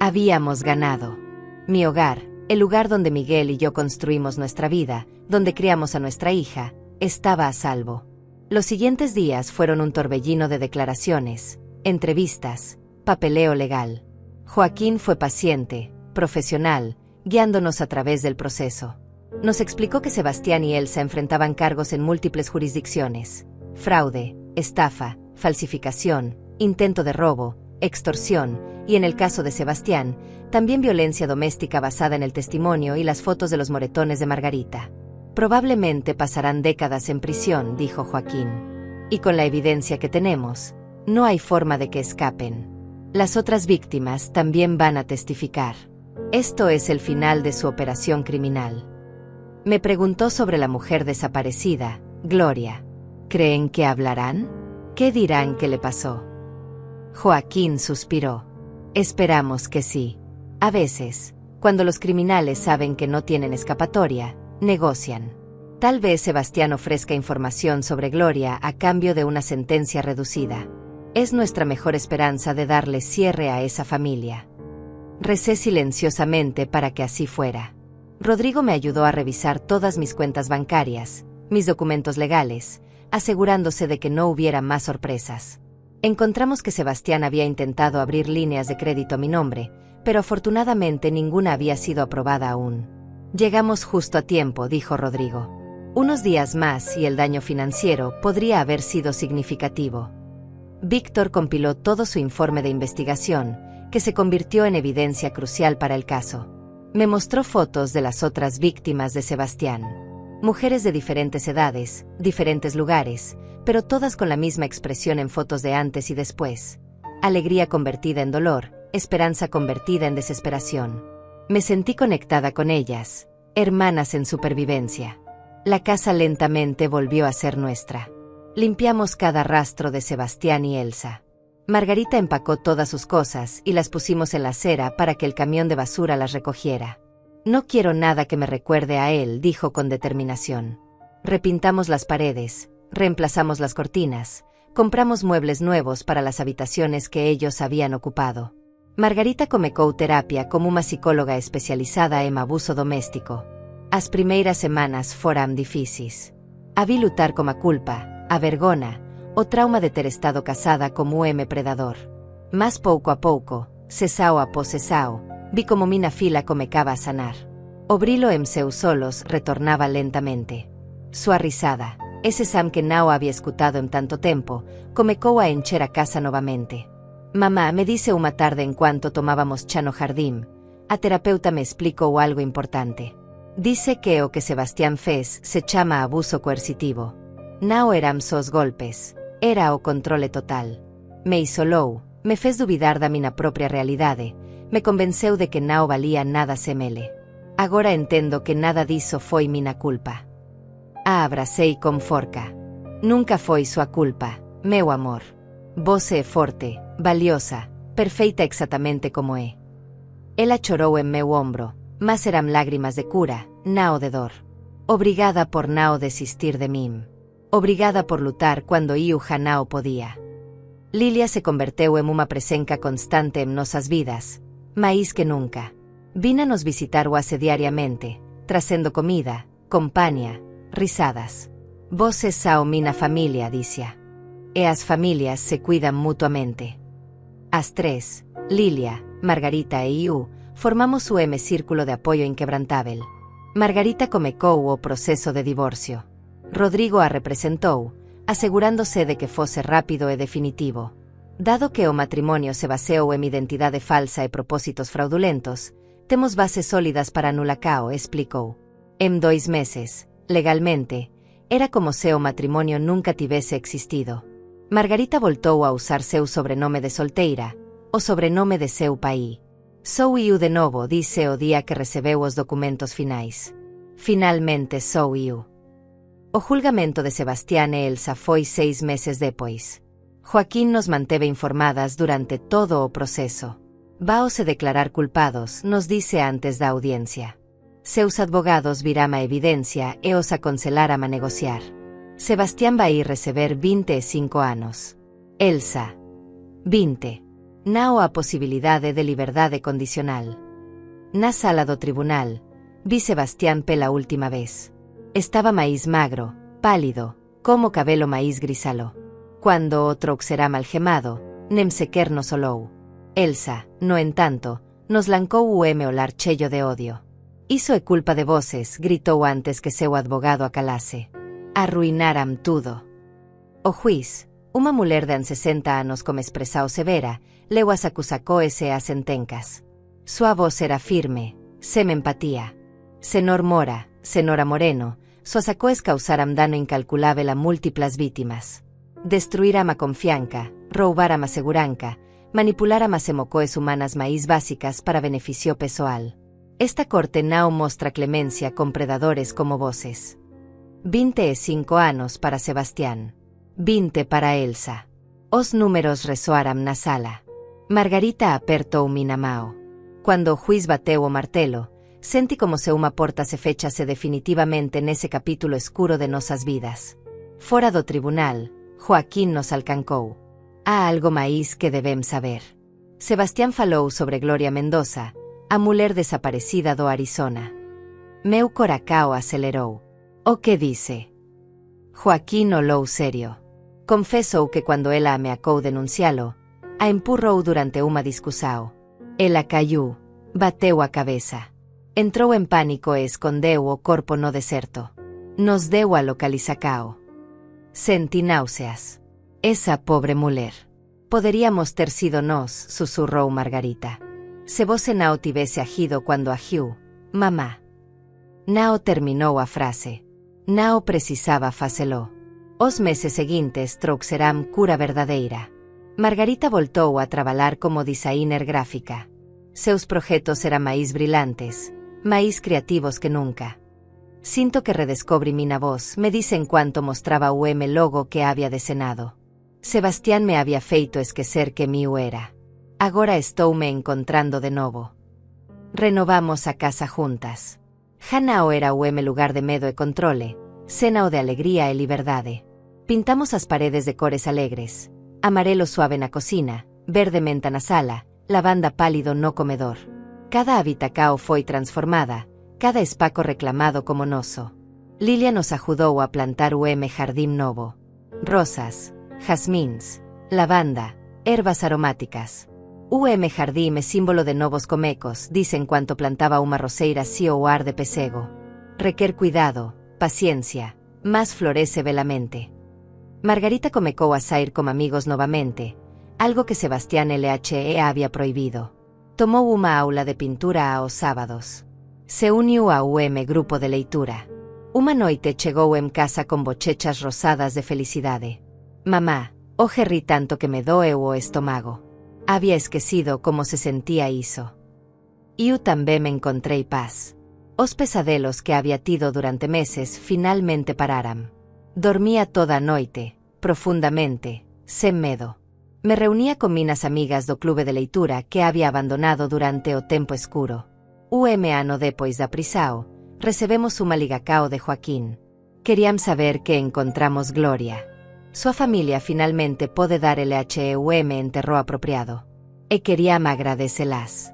Habíamos ganado. Mi hogar, el lugar donde Miguel y yo construimos nuestra vida, donde criamos a nuestra hija, estaba a salvo. Los siguientes días fueron un torbellino de declaraciones, entrevistas, papeleo legal. Joaquín fue paciente, profesional, guiándonos a través del proceso. Nos explicó que Sebastián y Elsa enfrentaban cargos en múltiples jurisdicciones: fraude, estafa, falsificación, intento de robo, extorsión, y en el caso de Sebastián, también violencia doméstica basada en el testimonio y las fotos de los moretones de Margarita. Probablemente pasarán décadas en prisión, dijo Joaquín. Y con la evidencia que tenemos, no hay forma de que escapen. Las otras víctimas también van a testificar. Esto es el final de su operación criminal. Me preguntó sobre la mujer desaparecida, Gloria. ¿Creen que hablarán? ¿Qué dirán que le pasó? Joaquín suspiró. Esperamos que sí. A veces, cuando los criminales saben que no tienen escapatoria, negocian. Tal vez Sebastián ofrezca información sobre Gloria a cambio de una sentencia reducida. Es nuestra mejor esperanza de darle cierre a esa familia. Recé silenciosamente para que así fuera. Rodrigo me ayudó a revisar todas mis cuentas bancarias, mis documentos legales, asegurándose de que no hubiera más sorpresas. Encontramos que Sebastián había intentado abrir líneas de crédito a mi nombre, pero afortunadamente ninguna había sido aprobada aún. Llegamos justo a tiempo, dijo Rodrigo. Unos días más y el daño financiero podría haber sido significativo. Víctor compiló todo su informe de investigación, que se convirtió en evidencia crucial para el caso. Me mostró fotos de las otras víctimas de Sebastián. Mujeres de diferentes edades, diferentes lugares, pero todas con la misma expresión en fotos de antes y después. Alegría convertida en dolor, esperanza convertida en desesperación. Me sentí conectada con ellas, hermanas en supervivencia. La casa lentamente volvió a ser nuestra. Limpiamos cada rastro de Sebastián y Elsa. Margarita empacó todas sus cosas y las pusimos en la acera para que el camión de basura las recogiera. No quiero nada que me recuerde a él, dijo con determinación. Repintamos las paredes, reemplazamos las cortinas, compramos muebles nuevos para las habitaciones que ellos habían ocupado. Margarita comecou terapia como uma psicóloga especializada en abuso doméstico. As primeiras semanas foram difíceis. A vi lutar com a culpa, a vergona, o trauma de ter estado casada como um predador. Mas pouco a pouco, sesao após sesao, vi como mina fila comecaba a sanar. O brilo en seus solos retornaba lentamente. Sua risada, ese Sam que não había escutado en tanto tempo, comecou a encher a casa novamente. Mamá, me dice uma tarde enquanto tomábamos chá no jardim, a terapeuta me explicou algo importante. Dice que o que Sebastián fez se chama abuso coercitivo. Não eram só os golpes, era o controle total. Me isolou, me fez duvidar da minha própria realidade, me convenceu de que não valía nada sem ele. Agora entendo que nada disso foi minha culpa. A abracei com forca. Nunca foi sua culpa, meu amor. Você é forte, valiosa, perfeita exactamente como é. Ela chorou en meu ombro, mas eram lágrimas de cura, não de dor. Obrigada por não desistir de mim. Obrigada por lutar quando eu já não podía. Lilia se converteu en uma presença constante en nossas vidas, mais que nunca. Vina nos visitar quase diariamente, trazendo comida, compañía, risadas. Você são minha família, dizia. E as famílias se cuidan mutuamente. As tres, Lilia, Margarita e eu, formamos o círculo de apoio inquebrantável. Margarita comecou o proceso de divorcio. Rodrigo a representou, asegurándose de que fosse rápido e definitivo. Dado que o matrimonio se baseou en identidade falsa e propósitos fraudulentos, temos bases sólidas para anulacao, explicou. En 2 meses, legalmente, era como se o matrimonio nunca tivese existido. Margarita voltou a usar seu sobrenome de solteira, o sobrenome de seu pai. Sou eu de novo, disse o día que recebeu os documentos finais. Finalmente sou eu. O julgamento de Sebastián e Elsa foi 6 meses depois. Joaquín nos manteve informadas durante todo o proceso. Vaose declarar culpados, nos dice antes da audiencia. Seus advogados viram a evidencia e os aconselharam a negociar. Sebastián vai receber 25 anos. Elsa. 20. Nao a posibilidade de liberdade condicional. Na sala do tribunal, vi Sebastián pela última vez. Estaba máis magro, pálido, como cabelo máis grisalo. Cuando o trouxeram algemado, nem sequer nos olou. Elsa, no entanto, nos lancou o olhar cheio de odio. Iso é culpa de voces, gritou antes que seu advogado a calase. Arruinaram tudo. O juiz, unha muller de 60 anos com expresión severa, leu as acusacoes e as sentencas. Sua voz era firme, sem empatía. Senor Mora, senora Moreno, suas acoes causaram dano incalculável a múltiplas vítimas. Destruíram a confianza, roubaram a segurança, manipularam as emocoes humanas máis básicas para beneficio pessoal. Esta corte não mostra clemencia con predadores como voces. 25 anos para Sebastián. 20 para Elsa. Os números resoaram na sala. Margarita apertou mina mao. Quando o juiz bateu o martelo, senti como se uma porta se fechase definitivamente nese capítulo escuro de nosas vidas. Fora do tribunal, Joaquín nos alcancou. Há algo máis que debem saber. Sebastián falou sobre Gloria Mendoza, a muller desaparecida do Arizona. Meu coracao acelerou. O que dice? Joaquín olou serio. Confesou que quando ela ameacou denuncialo, a empurrou durante unha discussao. Ela caiu, bateu a cabeza. Entrou en pánico e escondeu o corpo no deserto. Nos deu a localizacao. Senti náuseas. Esa pobre muller. Poderíamos ter sido nós, susurrou Margarita. Se você não tivesse agido quando agiu, mamá. Nao terminou a frase. Nao precisaba facelo. Os meses seguintes trouxeram cura verdadeira. Margarita voltou a trabalhar como designer gráfica. Seus projetos eran máis brillantes, máis criativos que nunca. Sinto que redescobri mina voz, me dicen cuanto mostraba o logo que había desenado. Sebastián me había feito esquecer que miu era. Agora estoume encontrando de novo. Renovamos a casa juntas. Janao era o lugar de medo e controle, cena o de alegría e liberdade. Pintamos as paredes de cores alegres, amarelo suave na cocina, verde menta na sala, lavanda pálido no comedor. Cada habitacao foi transformada, cada espaco reclamado como noso. Lilia nos ajudou a plantar o jardín novo. Rosas, jazmíns, lavanda, ervas aromáticas. O jardín é símbolo de novos comecos, dicen cuanto plantaba unha roseira si o ar de pesego. Requer cuidado, paciencia, mas florece belamente. Margarita comecou a sair como amigos novamente, algo que Sebastián LHE había prohibido. Tomou unha aula de pintura aos sábados. Se uniu ao grupo de leitura. Unha noite chegou en casa con bochechas rosadas de felicidade. Mamá, hoxe ri tanto que me doeu o estómago. Había esquecido como se sentía iso. Eu tamén me encontrei paz. Os pesadelos que había tido durante meses finalmente pararam. Dormía toda a noite, profundamente, sen medo. Me reunía con minas amigas do clube de leitura que había abandonado durante o tempo escuro. Ano depois da prisao, recebemos unha ligacao de Joaquín. Querían saber que encontramos Gloria. Súa familia finalmente pode dar LHEUM enterro apropiado. E queríam agradecelas.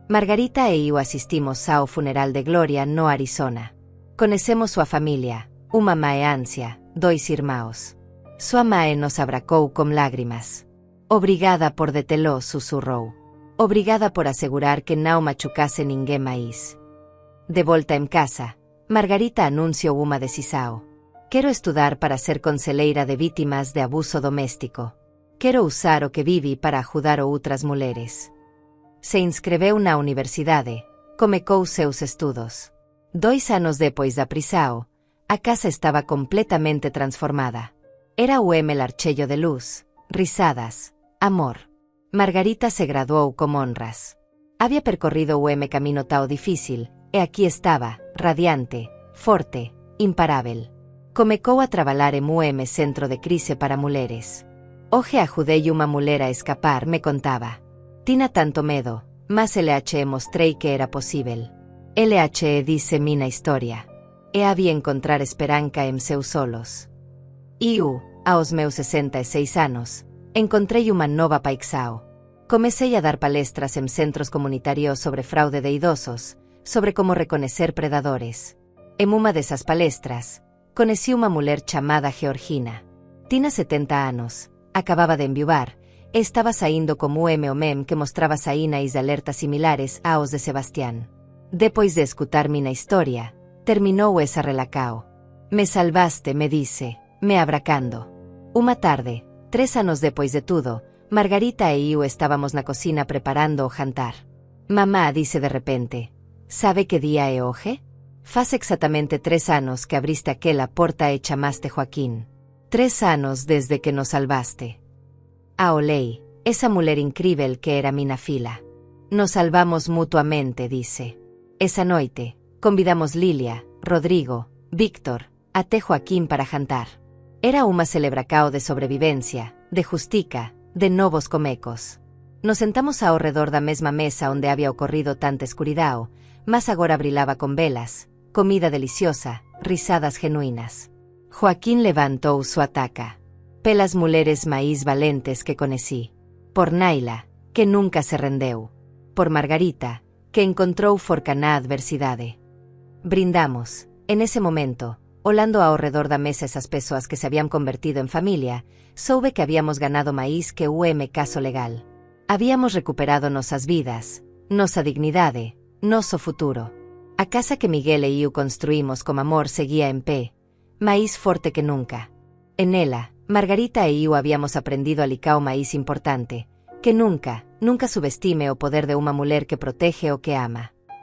Margarita e eu asistimos ao funeral de Gloria no Arizona. Conhecemos súa familia, unha mamá e Ancia, 2 irmãos. Súa mae nos abracou con lágrimas. Obrigada por detelo, susurrou. Obrigada por asegurar que non machucase ninguén máis. De volta en casa, Margarita anunciou unha decisao. Quero estudar para ser conselleira de vítimas de abuso doméstico. Quero usar o que vivi para ajudar outras mulleres. Se inscreveu na universidade, comecou seus estudos. 2 anos depois da prisao, a casa estaba completamente transformada. Era o larchello de luz, risadas, amor. Margarita se graduou con honras. Había percorrido o camino tao difícil, e aquí estaba, radiante, forte, imparável. Comecou a trabalhar en centro de crise para mulleres. Hoxe ajudei unha muller a escapar, me contaba. Tina tanto medo, mas LHE mostrei que era posible. LHE dice mina historia. E havia encontrar esperança em seus solos. Eu, aos meus 66 anos, encontrei uma nova paixão. Comecei a dar palestras em centros comunitarios sobre fraude de idosos, sobre como reconocer predadores. En uma dessas palestras, conheci uma mulher chamada Georgina. Tinha 70 anos, acababa de enviuvar, e estava saindo com um homem que mostrava sinais de alerta similares aos de Sebastián. Depois de escutar minha história, terminou essa relacao. Me salvaste, me disse, me abracando. Uma tarde, 3 anos depois de tudo, Margarita e eu estávamos na cocina preparando o jantar. Mamá disse de repente, sabe que día é hoje? Faz exatamente 3 anos que abriste aquela porta e chamaste Joaquín. 3 anos desde que nos salvaste. Ah, olei, esa mulher incrível que era mina fila. Nos salvamos mutuamente, disse. Esa noite, convidamos Lilia, Rodrigo, Víctor, até Joaquín para jantar. Era uma celebracao de sobrevivencia, de justica, de novos comecos. Nos sentamos ao redor da mesma mesa onde había ocorrido tanta escuridão, mas agora brilaba con velas, comida deliciosa, risadas genuínas. Joaquín levantou sua taca. Pelas mulheres máis valentes que conocí. Por Naila, que nunca se rendeu. Por Margarita, que encontrou forca na adversidade. Brindamos, en ese momento, olando ao redor da mesa esas persoas que se habían convertido en familia, soube que habíamos ganado máis que caso legal. Habíamos recuperado nosas vidas, nosa dignidade, noso futuro. A casa que Miguel e eu construímos con amor seguía en pé, máis forte que nunca. En ela, Margarita e eu habíamos aprendido a licao máis importante, que nunca subestime o poder de unha muller que protege o que ama.